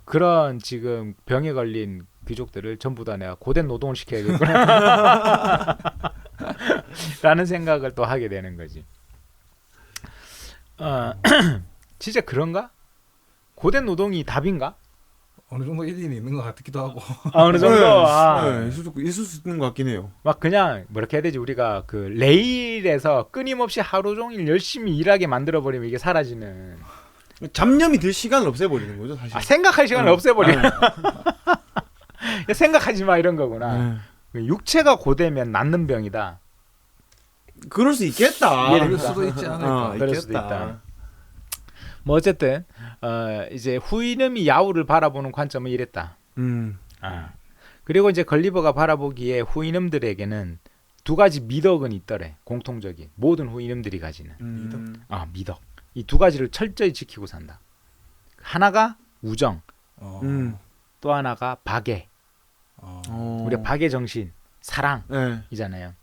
S1: 그런 지금 병에 걸린 귀족들을 전부 다 내가 고된 노동을 시켜야겠구나 라는 생각을 또 하게 되는 거지. 진짜 그런가? 고된 노동이 답인가?
S2: 어느 정도 일리는 있는 것 같기도 하고.
S1: 어느 정도.
S3: 있을 수 있는 것 같긴 해요.
S1: 막 그냥 뭐렇게 해야 되지? 우리가 그 레일에서 끊임없이 하루 종일 열심히 일하게 만들어 버리면 이게 사라지는.
S3: 잡념이 들 시간을 없애버리는 거죠, 사실.
S1: 생각할 시간을 없애버리는. 생각하지 마 이런 거구나. 육체가 고되면 낫는 병이다.
S3: 그럴 수 있겠다.
S2: 그럴 수도 있지 않을까.
S1: 그럴 수도 있다. 뭐 어쨌든 이제 후이놈이 야후를 바라보는 관점은 이랬다. 그리고 이제 걸리버가 바라보기에 후이놈들에게는 두 가지 미덕은 있더래. 공통적인 모든 후이놈들이 가지는 미덕. 이 두 가지를 철저히 지키고 산다. 하나가 우정, 또 하나가 박애. 우리가 박애 정신, 사랑이잖아요.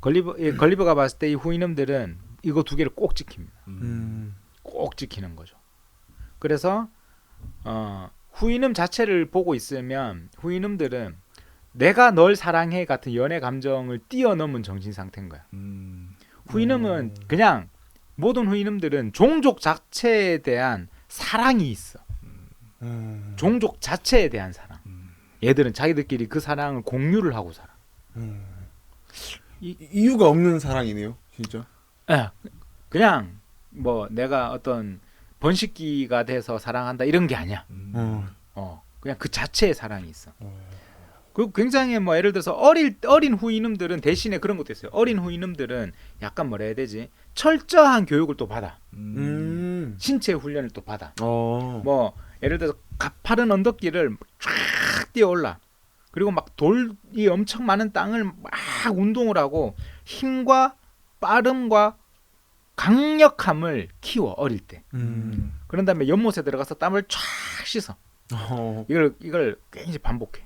S1: 걸리버가 봤을 때 이 후이놈들은 이거 두 개를 꼭 지킵니다. 꼭 지키는 거죠. 그래서 후이놈 자체를 보고 있으면 후이놈들은 내가 널 사랑해 같은 연애 감정을 뛰어넘은 정신 상태인 거야. 후이놈은 그냥 모든 후이놈들은 종족 자체에 대한 사랑이 있어. 종족 자체에 대한 사랑. 얘들은 자기들끼리 그 사랑을 공유를 하고 살아.
S3: 이유가 없는 사랑이네요, 진짜.
S1: 그냥 뭐 내가 어떤 번식기가 돼서 사랑한다 이런 게 아니야. 그냥 그 자체의 사랑이 있어. 그 굉장히 뭐 예를 들어서 어린 후이놈들은 대신에 그런 것도 있어요. 어린 후이놈들은 약간 뭐라 해야 되지? 철저한 교육을 또 받아. 신체 훈련을 또 받아. 뭐 예를 들어서 가파른 언덕길을 쫙 뛰어올라. 그리고 막 돌이 엄청 많은 땅을 막 운동을 하고 힘과 빠름과 강력함을 키워 어릴 때. 그런 다음에 연못에 들어가서 땀을 쫙 씻어. 이걸 굉장히 반복해.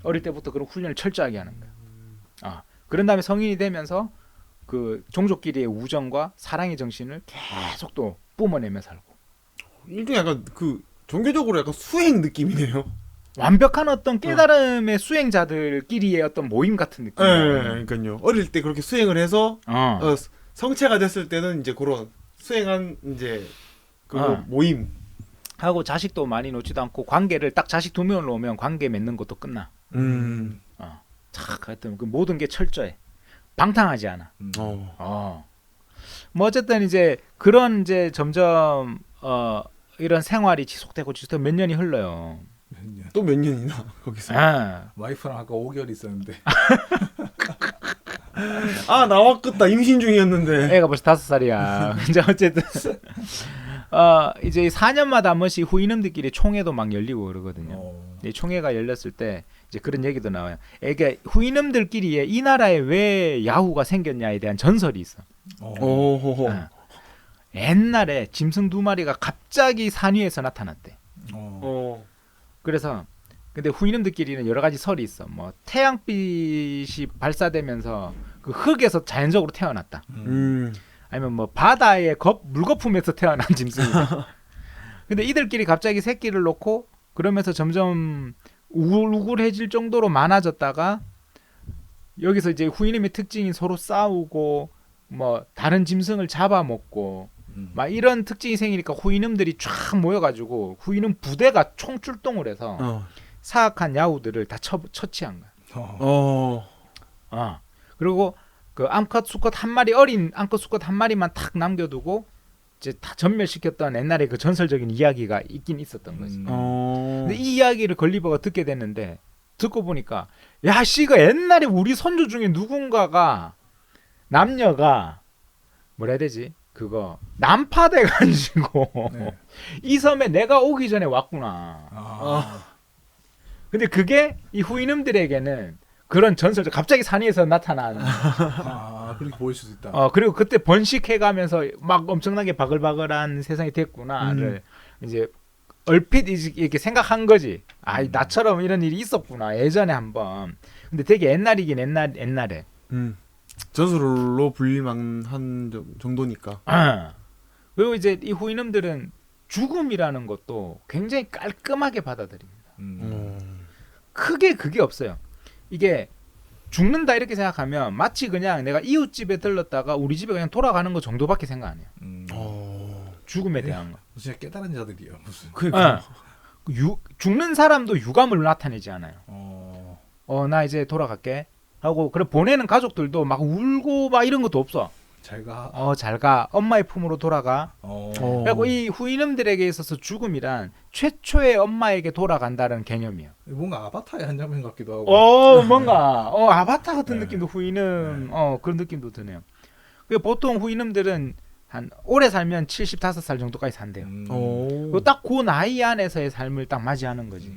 S1: 어릴 때부터 그런 훈련을 철저하게 하는 거야. 그런 다음에 성인이 되면서 그 종족끼리의 우정과 사랑의 정신을 계속 또 뿜어내며 살고.
S3: 일종의 약간 그 종교적으로 약간 수행 느낌이네요.
S1: 완벽한 어떤 깨달음의 수행자들끼리의 어떤 모임 같은 느낌.
S3: 그러니까요. 어릴 때 그렇게 수행을 해서 성체가 됐을 때는 이제 그런 수행한 이제 그 모임
S1: 하고 자식도 많이 놓지도 않고 관계를 딱 자식 2명을 놓으면 관계 맺는 것도 끝나. 하여튼 그 모든 게 철저해. 방탕하지 않아. 뭐 어쨌든 이제 그런 이제 점점 이런 생활이 지속되고 몇 년이 흘러요.
S3: 또 몇 년이나 거기서.
S2: 와이프랑 아까 5개월 있었는데.
S3: 나왔겠다. 임신 중이었는데.
S1: 애가 벌써 5살이야. 이제 어쨌든 이제 4년마다 한 번씩 후인음들끼리 총회도 막 열리고 그러거든요. 총회가 열렸을 때 이제 그런 얘기도 나와요. 이게 후인음들끼리에 이 나라에 왜 야후가 생겼냐에 대한 전설이 있어. 옛날에 짐승 2마리가 갑자기 산 위에서 나타났대. 그래서 근데 후인음들끼리는 여러 가지 설이 있어. 뭐 태양빛이 발사되면서 그 흙에서 자연적으로 태어났다. 아니면 뭐 바다의 물거품에서 태어난 짐승이다. 근데 이들끼리 갑자기 새끼를 놓고 그러면서 점점 우글우글해질 정도로 많아졌다가 여기서 이제 후인음의 특징이 서로 싸우고 뭐 다른 짐승을 잡아먹고 막 이런 특징이 생기니까 후인음들이 쫙 모여가지고 후인음 부대가 총출동을 해서 사악한 야후들을 다 처치한 거야. 그리고 그 암컷 수컷 한 마리 어린 암컷 수컷 한 마리만 탁 남겨두고 이제 다 전멸시켰던 옛날에 그 전설적인 이야기가 있긴 있었던 거지. 근데 이 이야기를 걸리버가 듣게 됐는데 듣고 보니까 야 씨가 옛날에 우리 선조 중에 누군가가 남녀가 뭐라 해야 되지? 그거 난파돼가지고 이 섬에 내가 오기 전에 왔구나. 근데 그게 이 후인음들에게는 그런 전설적 갑자기 산 위에서 나타나는
S2: 그렇게 보일 수도 있다.
S1: 그리고 그때 번식해가면서 막 엄청나게 바글바글한 세상이 됐구나를 이제 얼핏 이렇게 생각한 거지. 나처럼 이런 일이 있었구나 예전에 한번. 근데 되게 옛날이긴 옛날에.
S3: 전설로 불릴만한 정도니까.
S1: 그리고 이제 이 후인음들은 죽음이라는 것도 굉장히 깔끔하게 받아들입니다. 크게 그게 없어요. 이게 죽는다 이렇게 생각하면 마치 그냥 내가 이웃집에 들렀다가 우리 집에 그냥 돌아가는 거 정도밖에 생각 안 해요. 죽음에 대한 거.
S2: 진짜 깨달은 자들이야 무슨.
S1: 죽는 사람도 유감을 나타내지 않아요. 나 이제 돌아갈게 하고 그래 보내는 가족들도 막 울고 막 이런 것도 없어. 잘 가. 엄마의 품으로 돌아가. 그리고 이 후인음들에게 있어서 죽음이란 최초의 엄마에게 돌아간다는 개념이에요.
S2: 뭔가 아바타의 한 장면 같기도 하고.
S1: 뭔가 아바타 같은 느낌도 후인음 그런 느낌도 드네요. 보통 후인음들은 한 오래 살면 75살 정도까지 산대요. 딱 그 나이 안에서의 삶을 딱 맞이하는 거지.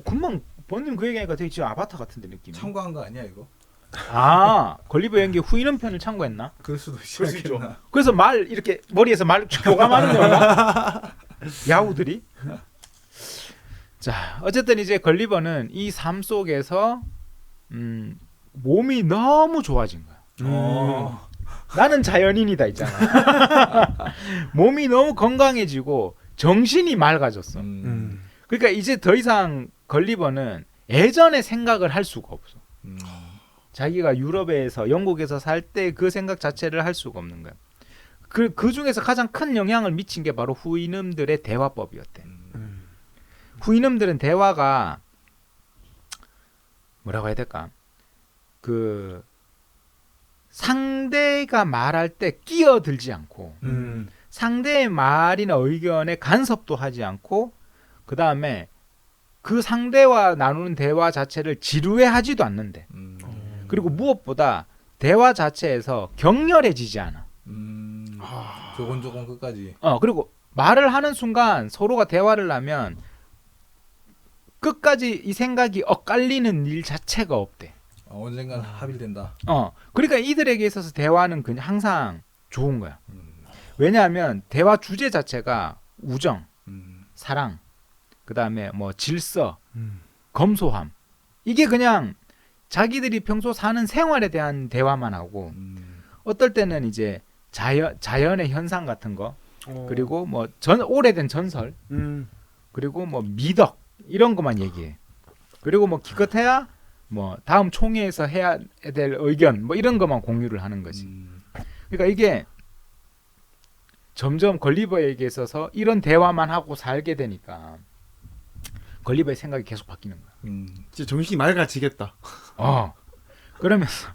S1: 금방 번님 그 얘기하니까 되게 지금 아바타 같은데 느낌이.
S2: 참고한 거 아니야 이거?
S1: 걸리버 연기 후인음 편을 참고했나?
S2: 그럴 수도 있죠.
S1: 그래서 말 이렇게 머리에서 말 교감하는 건가? 야후들이. 자, 어쨌든 이제 걸리버는 이 삶 속에서 몸이 너무 좋아진 거야. 나는 자연인이다 있잖아. 몸이 너무 건강해지고 정신이 맑아졌어. 그러니까 이제 더 이상 걸리버는 예전의 생각을 할 수가 없어. 자기가 유럽에서 영국에서 살 때 그 생각 자체를 할 수가 없는 거야. 그 중에서 가장 큰 영향을 미친 게 바로 후인음들의 대화법이었대. 후인음들은 대화가 뭐라고 해야 될까? 그 상대가 말할 때 끼어들지 않고 상대의 말이나 의견에 간섭도 하지 않고 그 다음에 그 상대와 나누는 대화 자체를 지루해하지도 않는데 그리고 무엇보다 대화 자체에서 격렬해지지 않아.
S2: 조곤조곤 끝까지.
S1: 그리고 말을 하는 순간 서로가 대화를 하면 끝까지 이 생각이 엇갈리는 일 자체가 없대.
S2: 언젠간 합일된다.
S1: 그러니까 이들에게 있어서 대화는 그냥 항상 좋은 거야. 왜냐하면 대화 주제 자체가 우정, 사랑, 그 다음에 뭐 질서, 검소함. 이게 그냥 자기들이 평소 사는 생활에 대한 대화만 하고 어떨 때는 이제 자연의 현상 같은 거 그리고 뭐 오래된 전설, 그리고 뭐 미덕 이런 것만 얘기해. 그리고 뭐 기껏해야 뭐 다음 총회에서 해야 될 의견 뭐 이런 것만 공유를 하는 거지. 그러니까 이게 점점 걸리버에게 있어서 이런 대화만 하고 살게 되니까 걸리버의 생각이 계속 바뀌는 거야.
S3: 진짜 정신이 맑아지겠다.
S1: 그러면서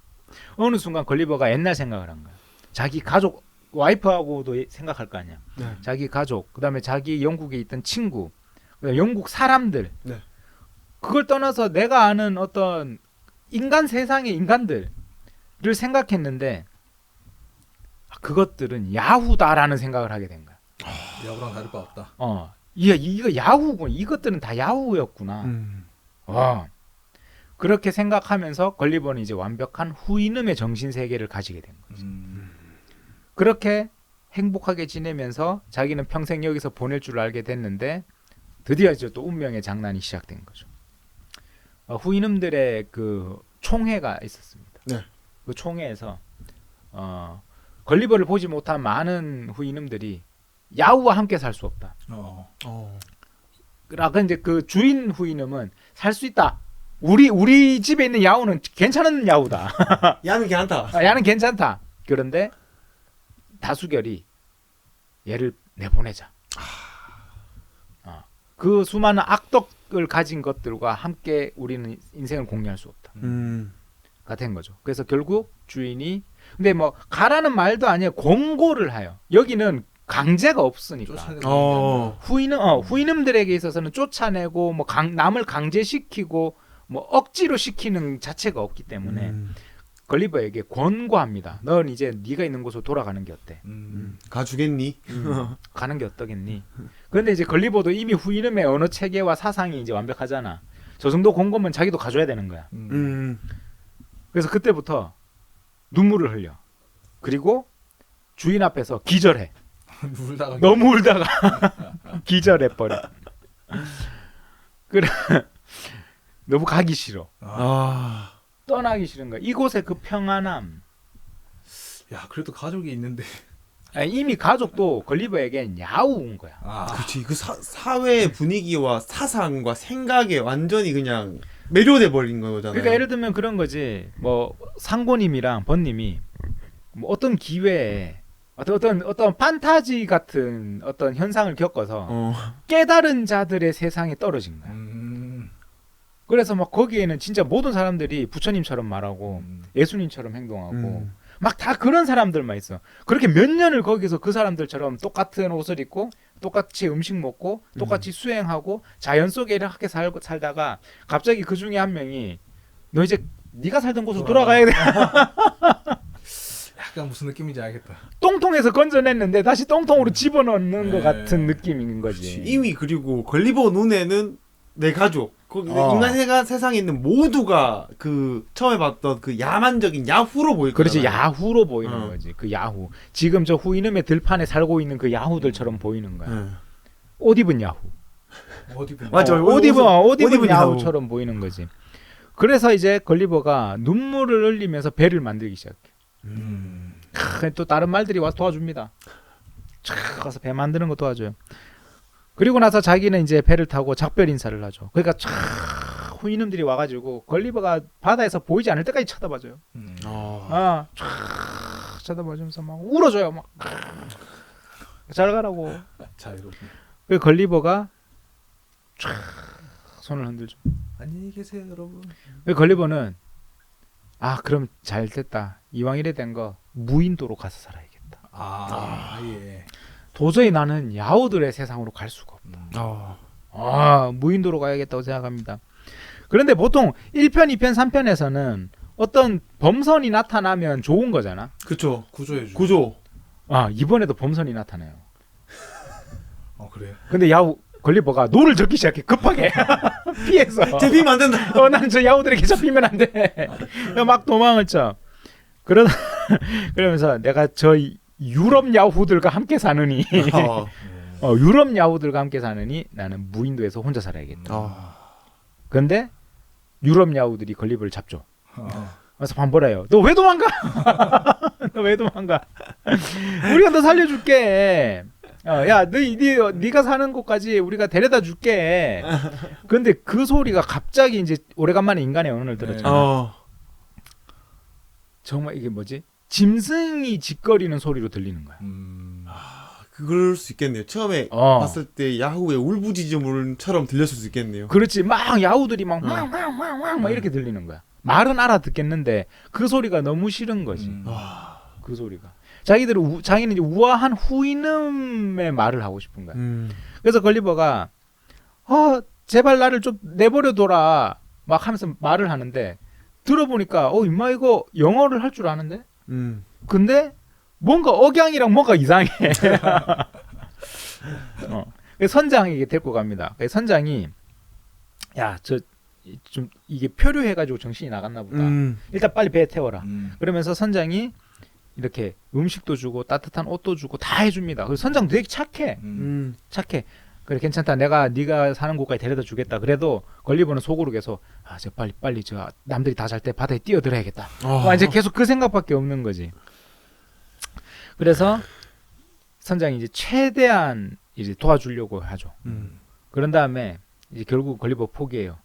S1: 어느 순간 걸리버가 옛날 생각을 한 거야. 자기 가족, 와이프하고도 생각할 거 아니야.
S3: 네.
S1: 자기 가족, 그다음에 자기 영국에 있던 친구, 그다음에 영국 사람들.
S3: 네.
S1: 그걸 떠나서 내가 아는 어떤 인간 세상의 인간들을 생각했는데 그것들은 야후다라는 생각을 하게 된 거야.
S2: 야구랑 다를 바 없다.
S1: 이거 야후군. 이것들은 다 야후였구나. 그렇게 생각하면서 걸리버는 이제 완벽한 후이놈의 정신 세계를 가지게 된 거지. 그렇게 행복하게 지내면서 자기는 평생 여기서 보낼 줄 알게 됐는데 드디어 이제 또 운명의 장난이 시작된 거죠. 후이놈들의 그 총회가 있었습니다.
S3: 네.
S1: 그 총회에서 걸리버를 보지 못한 많은 후이놈들이 야후와 함께 살 수 없다. 그러니까 이제 그 주인 후이놈은 살 수 있다. 우리 집에 있는 야후는 괜찮은 야후다.
S3: 야는 괜찮다.
S1: 야는 괜찮다. 그런데 다수결이 얘를 내보내자. 그 수많은 악덕을 가진 것들과 함께 우리는 인생을 공유할 수 없다. 가 된 거죠. 그래서 결국 주인이 근데 뭐 가라는 말도 아니에요. 권고를 해요. 여기는 강제가 없으니까. 후이놈들에게 있어서는 쫓아내고 뭐 남을 강제시키고 뭐 억지로 시키는 자체가 없기 때문에 걸리버에게 권고합니다. 넌 이제 네가 있는 곳으로 돌아가는 게 어때?
S3: 가주겠니?
S1: 가는 게 어떠겠니? 그런데 이제 걸리버도 이미 후이놈의 언어 체계와 사상이 이제 완벽하잖아. 저 정도 권고면 자기도 가져야 되는 거야. 그래서 그때부터 눈물을 흘려. 그리고 주인 앞에서 기절해. 너무 울다가 기절해 버려. 그래. 너무 가기 싫어. 떠나기 싫은 거야. 이곳의 그 평안함.
S2: 야, 그래도 가족이 있는데.
S1: 이미 가족도 걸리버에겐 야우인 거야.
S3: 그렇지. 그 사회 분위기와 사상과 생각에 완전히 그냥 매료돼 버린 거잖아요.
S1: 그러니까 예를 들면 그런 거지. 뭐 상고님이랑 번님이 뭐 어떤 기회에 어떤 판타지 같은 어떤 현상을 겪어서 깨달은 자들의 세상에 떨어진 거야. 그래서 막 거기에는 진짜 모든 사람들이 부처님처럼 말하고 예수님처럼 행동하고 막 다 그런 사람들만 있어. 그렇게 몇 년을 거기서 그 사람들처럼 똑같은 옷을 입고 똑같이 음식 먹고 똑같이 수행하고 자연 속에 이렇게 살다가 갑자기 그 중에 한 명이 너 이제 네가 살던 곳으로 돌아가야 돼.
S2: 약간 무슨 느낌인지 알겠다.
S1: 똥통에서 건져냈는데 다시 똥통으로 집어넣는 것 같은 느낌인 거지.
S3: 이미 그리고 걸리버 눈에는 내 가족, 인간 세상에 있는 모두가 그 처음에 봤던 그 야만적인 야후로 보일 거야.
S1: 그렇지, 야후로 보이는 거지. 그 야후. 지금 저 후이놈의 들판에 살고 있는 그 야후들처럼 보이는 거야. 옷 입은 야후.
S3: 맞아.
S1: 옷 입은 야후처럼 보이는 거지. 그래서 이제 걸리버가 눈물을 흘리면서 배를 만들기 시작해. 또 다른 말들이 와서 도와줍니다. 가서 배 만드는 거 도와줘요. 그리고 나서 자기는 이제 배를 타고 작별 인사를 하죠. 그러니까 후이놈들이 와가지고 걸리버가 바다에서 보이지 않을 때까지 쳐다봐줘요. 쳐다봐주면서 막 울어줘요. 막 잘 가라고. 그 걸리버가 손을 흔들죠.
S2: 안녕히 계세요, 여러분.
S1: 그 걸리버는 그럼 잘 됐다. 이왕 이래 된 거 무인도로 가서 살아야겠다.
S2: 예.
S1: 도저히 나는 야후들의 세상으로 갈 수가 없다. 무인도로 가야겠다고 생각합니다. 그런데 보통 1편, 2편, 3편에서는 어떤 범선이 나타나면 좋은 거잖아.
S3: 그렇죠.
S2: 구조.
S1: 이번에도 범선이 나타나요.
S2: 그래요?
S1: 근데 걸리버가 노를 젓기 시작해. 급하게 피해서.
S3: 잡히면 안 된다.
S1: 난 저 야후들에게 잡히면 안 돼. 막 도망을 쳐. 그러면서 내가 저 유럽 야후들과 함께 사느니 유럽 야후들과 함께 사느니 나는 무인도에서 혼자 살아야겠다. 그런데 유럽 야후들이 걸리버를 잡죠. 그래서 반발해요. 너 왜 도망가? 너 왜 도망가? 우리가 너 살려줄게. 야, 네가 사는 곳까지 우리가 데려다 줄게. 근데 그 소리가 갑자기 이제 오래간만에 인간의 언어를 들었잖아. 정말 이게 뭐지? 짐승이 짓거리는 소리로 들리는 거야.
S3: 그럴 수 있겠네요. 처음에 봤을 때 야후의 울부짖음처럼 들렸을 수 있겠네요.
S1: 그렇지. 막 야후들이 막 이렇게 들리는 거야. 말은 알아듣겠는데 그 소리가 너무 싫은 거지. 그 소리가. 자기는 이제 우아한 후인음의 말을 하고 싶은 거야. 그래서 걸리버가 제발 나를 좀 내버려둬라 막 하면서 말을 하는데 들어보니까 임마 이거 영어를 할 줄 아는데? 근데 뭔가 억양이랑 뭔가 이상해. 선장에게 데리고 갑니다. 선장이 좀 이게 표류해가지고 정신이 나갔나 보다. 일단 빨리 배에 태워라. 그러면서 선장이 이렇게 음식도 주고 따뜻한 옷도 주고 다 해줍니다. 그래서 선장 되게 착해. 착해. 그래 괜찮다. 네가 사는 곳까지 데려다 주겠다. 그래도 걸리버는 속으로 계속 저 빨리 저 남들이 다 잘 때 바다에 뛰어들어야겠다. 이제 계속 그 생각밖에 없는 거지. 그래서 선장이 이제 최대한 이제 도와주려고 하죠. 그런 다음에 이제 결국 걸리버 포기해요.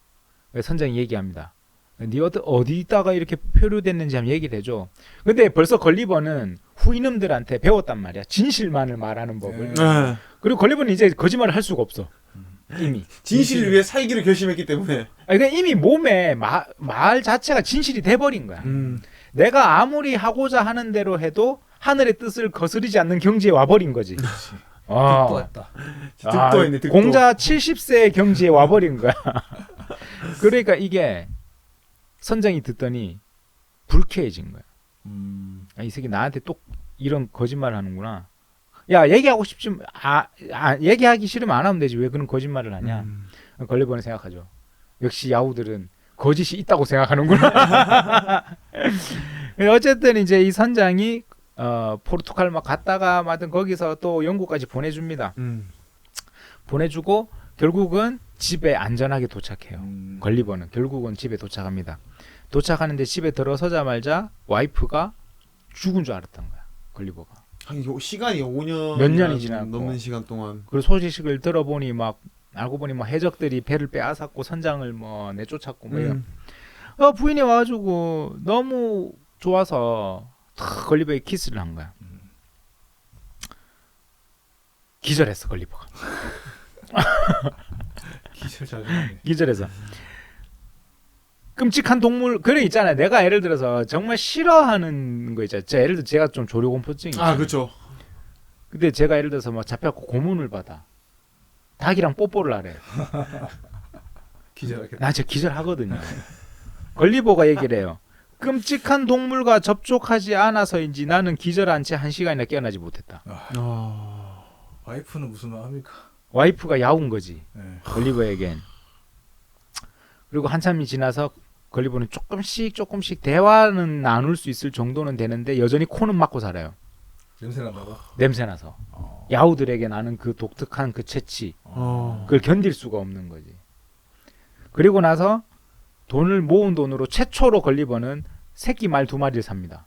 S1: 선장이 얘기합니다. 네 어디다가 이렇게 표류됐는지 한번 얘기를 해줘. 근데 벌써 걸리버는 후인음들한테 배웠단 말이야. 진실만을 말하는 법을. 그리고 걸리버는 이제 거짓말을 할 수가 없어. 이미
S3: 진실을 위해 살기를 결심했기 때문에.
S1: 그러니까 이미 몸에 말 자체가 진실이 돼버린 거야. 내가 아무리 하고자 하는 대로 해도 하늘의 뜻을 거스르지 않는 경지에 와버린 거지.
S2: 득도했다.
S3: 득도했네. 득도.
S1: 공자 70세의 경지에 와버린 거야. 그러니까 이게 선장이 듣더니 불쾌해진 거야. 이 새끼 나한테 또 이런 거짓말을 하는구나. 야 얘기하고 싶지만 얘기하기 싫으면 안 하면 되지 왜 그런 거짓말을 하냐. 걸리버는 생각하죠. 역시 야후들은 거짓이 있다고 생각하는구나. 어쨌든 이제 이 선장이 포르투갈 막 갔다가 마든 거기서 또 영국까지 보내줍니다. 보내주고 결국은 집에 안전하게 도착해요. 걸리버는 결국은 집에 도착합니다. 도착하는데 집에 들어서자마자 와이프가 죽은 줄 알았던 거야. 걸리버가.
S3: 시간이 5년
S1: 몇 년이 지났고
S3: 넘는 시간 동안.
S1: 그리고 소식을 들어보니 막 알고 보니 뭐 해적들이 배를 빼앗았고 선장을 뭐 내쫓았고 뭐 이런. 부인이 와가지고 너무 좋아서 걸리버에 키스를 한 거야. 기절했어 걸리버가. 기절해서 끔찍한 동물 그래 있잖아요. 내가 예를 들어서 정말 싫어하는 거 있잖아요. 예를 들어 제가 좀 조류공포증이 있잖아요.
S3: 그렇죠.
S1: 근데 제가 예를 들어서 막 잡혀갖고 고문을 받아. 닭이랑 뽀뽀를 하래.
S2: 기절하겠다.
S1: 나 진짜 기절하거든요. 걸리버가 얘기를 해요. 끔찍한 동물과 접촉하지 않아서인지 나는 기절한 채 1시간이나 깨어나지 못했다.
S2: 와이프는 무슨 마음입니까?
S1: 와이프가 야운 거지.
S2: 네.
S1: 걸리버에겐. 그리고 한참이 지나서 걸리버는 조금씩 대화는 나눌 수 있을 정도는 되는데 여전히 코는 막고 살아요.
S2: 냄새난다고?
S1: 냄새나서. 야후들에게 나는 그 독특한 그 채취. 그걸 견딜 수가 없는 거지. 그리고 나서 돈을 모은 돈으로 최초로 걸리버는 새끼 말 2마리를 삽니다.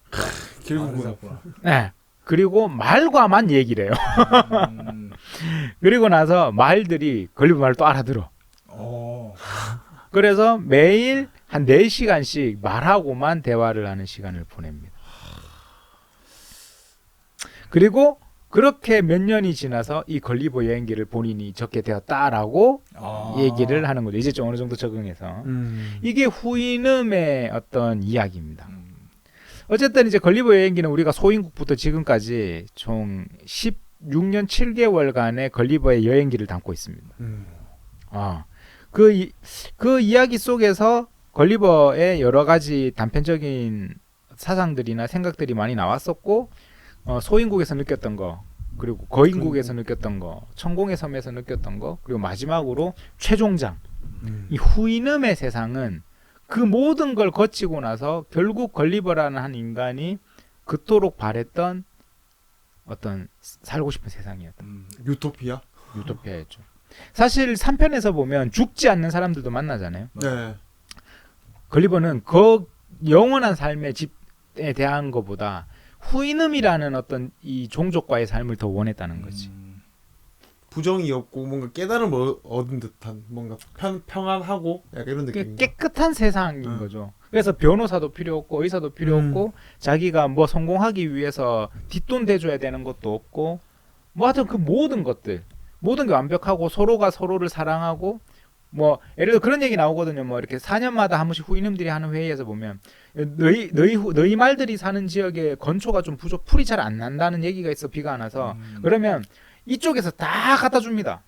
S3: 결국은.
S1: 네. 그리고 말과만 얘기를 해요. 그리고 나서 말들이 걸리버 말을 또 알아들어. 그래서 매일 한 4시간씩 말하고만 대화를 하는 시간을 보냅니다. 그리고 그렇게 몇 년이 지나서 이 걸리버 여행기를 본인이 적게 되었다라고 얘기를 하는 거죠. 이제 좀 어느 정도 적응해서. 이게 후인음의 어떤 이야기입니다. 어쨌든 이제 걸리버 여행기는 우리가 소인국부터 지금까지 총 16년 7개월간의 걸리버의 여행기를 담고 있습니다. 그 이야기 속에서 걸리버의 여러 가지 단편적인 사상들이나 생각들이 많이 나왔었고 소인국에서 느꼈던 거 그리고 거인국에서 느꼈던 거 천공의 섬에서 느꼈던 거 그리고 마지막으로 최종장 이 후인음의 세상은 그 모든 걸 거치고 나서 결국 걸리버라는 한 인간이 그토록 바랬던 어떤 살고 싶은 세상이었던 유토피아였죠. 사실 3편에서 보면 죽지 않는 사람들도 만나잖아요.
S3: 네.
S1: 걸리버는 그 영원한 삶의 집에 대한 것보다 후인음이라는 어떤 이 종족과의 삶을 더 원했다는 거지.
S3: 부정이 없고 뭔가 깨달음을 얻은 듯한 뭔가 평안하고 약간 이런 느낌.
S1: 깨끗한 세상인 거죠. 그래서 변호사도 필요 없고 의사도 필요 없고 자기가 뭐 성공하기 위해서 뒷돈 대줘야 되는 것도 없고 뭐 하여튼 그 모든 것들 모든 게 완벽하고 서로가 서로를 사랑하고 뭐 예를 들어 그런 얘기 나오거든요. 뭐 이렇게 4년마다 한 번씩 후임들이 하는 회의에서 보면 너희 말들이 사는 지역에 건초가 좀 부족, 풀이 잘 안 난다는 얘기가 있어. 비가 안 와서 그러면 이쪽에서 다 갖다 줍니다.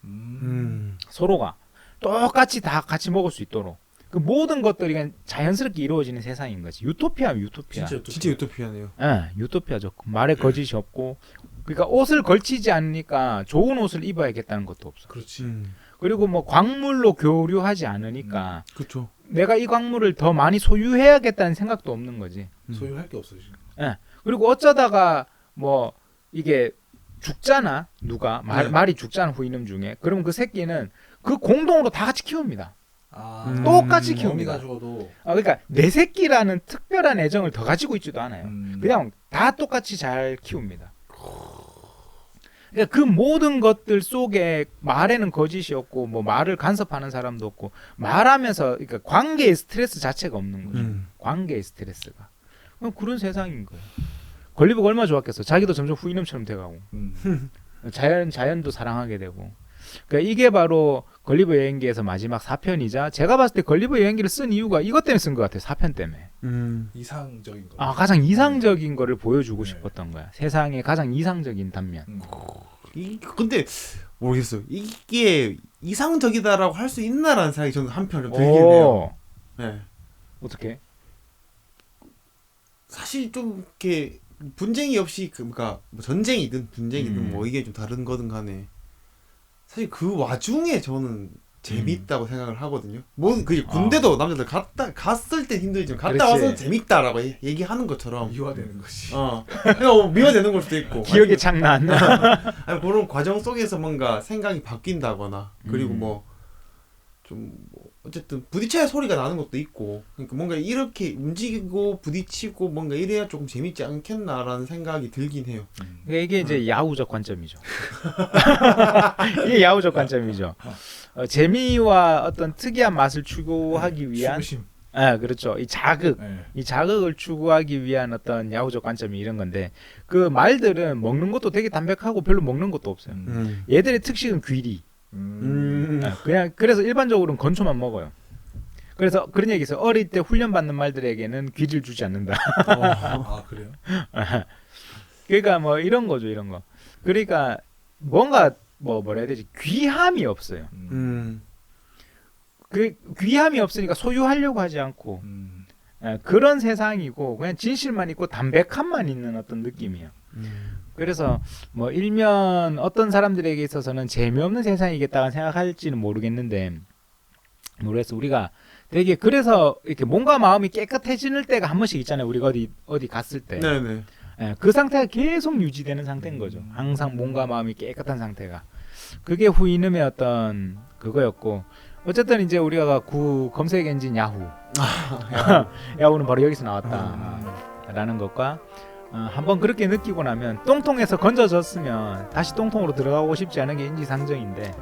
S1: 서로가 똑같이 다 같이 먹을 수 있도록 그 모든 것들이 그냥 자연스럽게 이루어지는 세상인 거지. 유토피아면 유토피아.
S3: 진짜 유토피아네요.
S1: 예, 유토피아죠. 말에 거짓이 없고 그러니까 옷을 걸치지 않으니까 좋은 옷을 입어야겠다는 것도 없어.
S2: 그렇지.
S1: 그리고 뭐 광물로 교류하지 않으니까
S3: 그렇죠.
S1: 내가 이 광물을 더 많이 소유해야겠다는 생각도 없는 거지.
S2: 소유할 게 없어 지금.
S1: 예. 그리고 어쩌다가 뭐 이게 죽잖아 누가 말이 죽잖아 후이놈 중에. 그러면 그 새끼는 그 공동으로 다 같이 키웁니다. 똑같이 키웁니다.
S2: 어미가 죽어도.
S1: 그러니까 내 새끼라는 특별한 애정을 더 가지고 있지도 않아요. 그냥 다 똑같이 잘 키웁니다. 그러니까 그 모든 것들 속에 말에는 거짓이 없고 뭐 말을 간섭하는 사람도 없고 말하면서 그러니까 관계의 스트레스 자체가 없는 거죠. 관계의 스트레스가. 그런 세상인 거예요. 걸리버가 얼마나 좋았겠어. 자기도 점점 후이놈처럼 돼가고 자연도 사랑하게 되고. 그러니까 이게 바로 걸리버 여행기에서 마지막 4편이자 제가 봤을 때 걸리버 여행기를 쓴 이유가 이것 때문에 쓴 것 같아요. 4편 때문에.
S2: 이상적인 거.
S1: 가장 이상적인 거를 보여주고 싶었던 거야. 세상의 가장 이상적인 단면.
S3: 근데 모르겠어요. 이게 이상적이다라고 할 수 있나라는 생각이 저는 한편 좀 들긴 해요. 네.
S1: 어떻게?
S3: 사실 좀 이렇게 분쟁이 없이 그러니까 뭐 전쟁이든 분쟁이든 뭐 이게 좀 다른 거든 간에 사실 그 와중에 저는 재밌다고 생각을 하거든요. 뭐 그 군대도 남자들 갔을 때 힘들지만 갔다 와서 재밌다라고 얘기하는 것처럼
S2: 미화되는 거지.
S3: 그러니까 미화되는 걸 수도 있고.
S1: 기억의 장난.
S3: 아니 그런 과정 속에서 뭔가 생각이 바뀐다거나 그리고 뭐 좀 뭐 어쨌든 부딪혀야 소리가 나는 것도 있고 그러니까 뭔가 이렇게 움직이고 부딪히고 뭔가 이래야 조금 재밌지 않겠나라는 생각이 들긴 해요.
S1: 이게 이제 야후적 관점이죠. 이게 야후적 관점이죠. 재미와 어떤 특이한 맛을 추구하기 위한 그렇죠. 이 자극을 추구하기 위한 어떤 야후적 관점이 이런 건데 그 말들은 먹는 것도 되게 담백하고 별로 먹는 것도 없어요. 얘들의 특식은 귀리. 그냥 그래서 일반적으로는 건초만 먹어요. 그래서 그런 얘기 있어요. 어릴 때 훈련받는 말들에게는 귀를 주지 않는다.
S2: 그래요?
S1: 그러니까 뭐 이런 거죠, 이런 거. 그러니까 뭔가 뭐라 해야 되지? 귀함이 없어요. 그 귀함이 없으니까 소유하려고 하지 않고 그런 세상이고 그냥 진실만 있고 담백함만 있는 어떤 느낌이에요. 그래서 뭐 일면 어떤 사람들에게 있어서는 재미없는 세상이겠다고 생각할지는 모르겠는데 모르겠어. 우리가 되게 그래서 이렇게 몸과 마음이 깨끗해지는 때가 한 번씩 있잖아요. 우리가 어디 갔을 때.
S3: 네네.
S1: 그 상태가 계속 유지되는 상태인 거죠. 항상 몸과 마음이 깨끗한 상태가. 그게 후이놈의 어떤 그거였고 어쨌든 이제 우리가 검색 엔진 야후. 야후는 바로 여기서 나왔다라는 것과 한번 그렇게 느끼고 나면 똥통에서 건져졌으면 다시 똥통으로 들어가고 싶지 않은 게 인지상정인데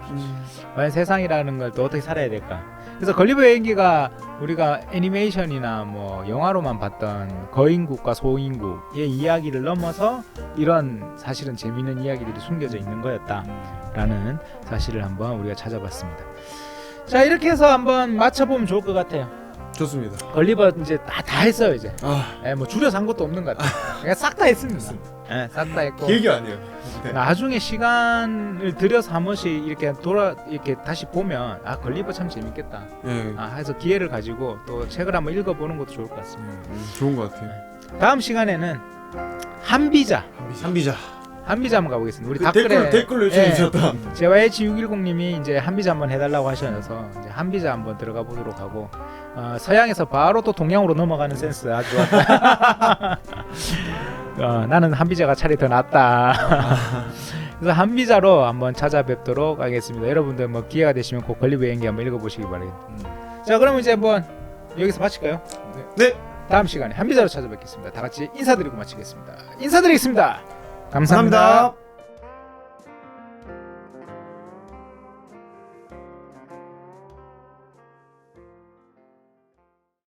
S1: 과연 세상이라는 걸 또 어떻게 살아야 될까. 그래서 걸리버 여행기가 우리가 애니메이션이나 뭐 영화로만 봤던 거인국과 소인국의 이야기를 넘어서 이런 사실은 재미있는 이야기들이 숨겨져 있는 거였다라는 사실을 한번 우리가 찾아봤습니다. 자, 이렇게 해서 한번 맞춰보면 좋을 것 같아요.
S3: 좋습니다.
S1: 걸리버 이제 다 했어요 이제. 뭐 줄여서 한 것도 없는 것 같아요. 그냥 싹 다 했습니다. 싹 다 했고.
S3: 길게 아니에요.
S1: 나중에 시간을 들여서 한 번씩 이렇게 다시 보면 걸리버 참 재밌겠다. 해서 기회를 가지고 또 책을 한번 읽어보는 것도 좋을 것 같습니다.
S3: 좋은 것 같아요.
S1: 다음 시간에는 한비자 한번 가보겠습니다. 우리
S3: 댓글로 요청해주셨다.
S1: JYH610님이 이제 한비자 한번 해달라고 하셔서 이제 한비자 한번 들어가 보도록 하고 서양에서 바로 또 동양으로 넘어가는 센스 아주 좋았다. 나는 한비자가 차라리 더 낫다. 그래서 한비자로 한번 찾아뵙도록 하겠습니다. 여러분들 뭐 기회가 되시면 꼭 걸리버 여행기 한번 읽어보시기 바랍니다. 자, 그럼 이제 한번 여기서 마칠까요?
S3: 네.
S1: 다음 시간에 한비자로 찾아뵙겠습니다. 다 같이 인사드리고 마치겠습니다. 인사드리겠습니다. 감사합니다.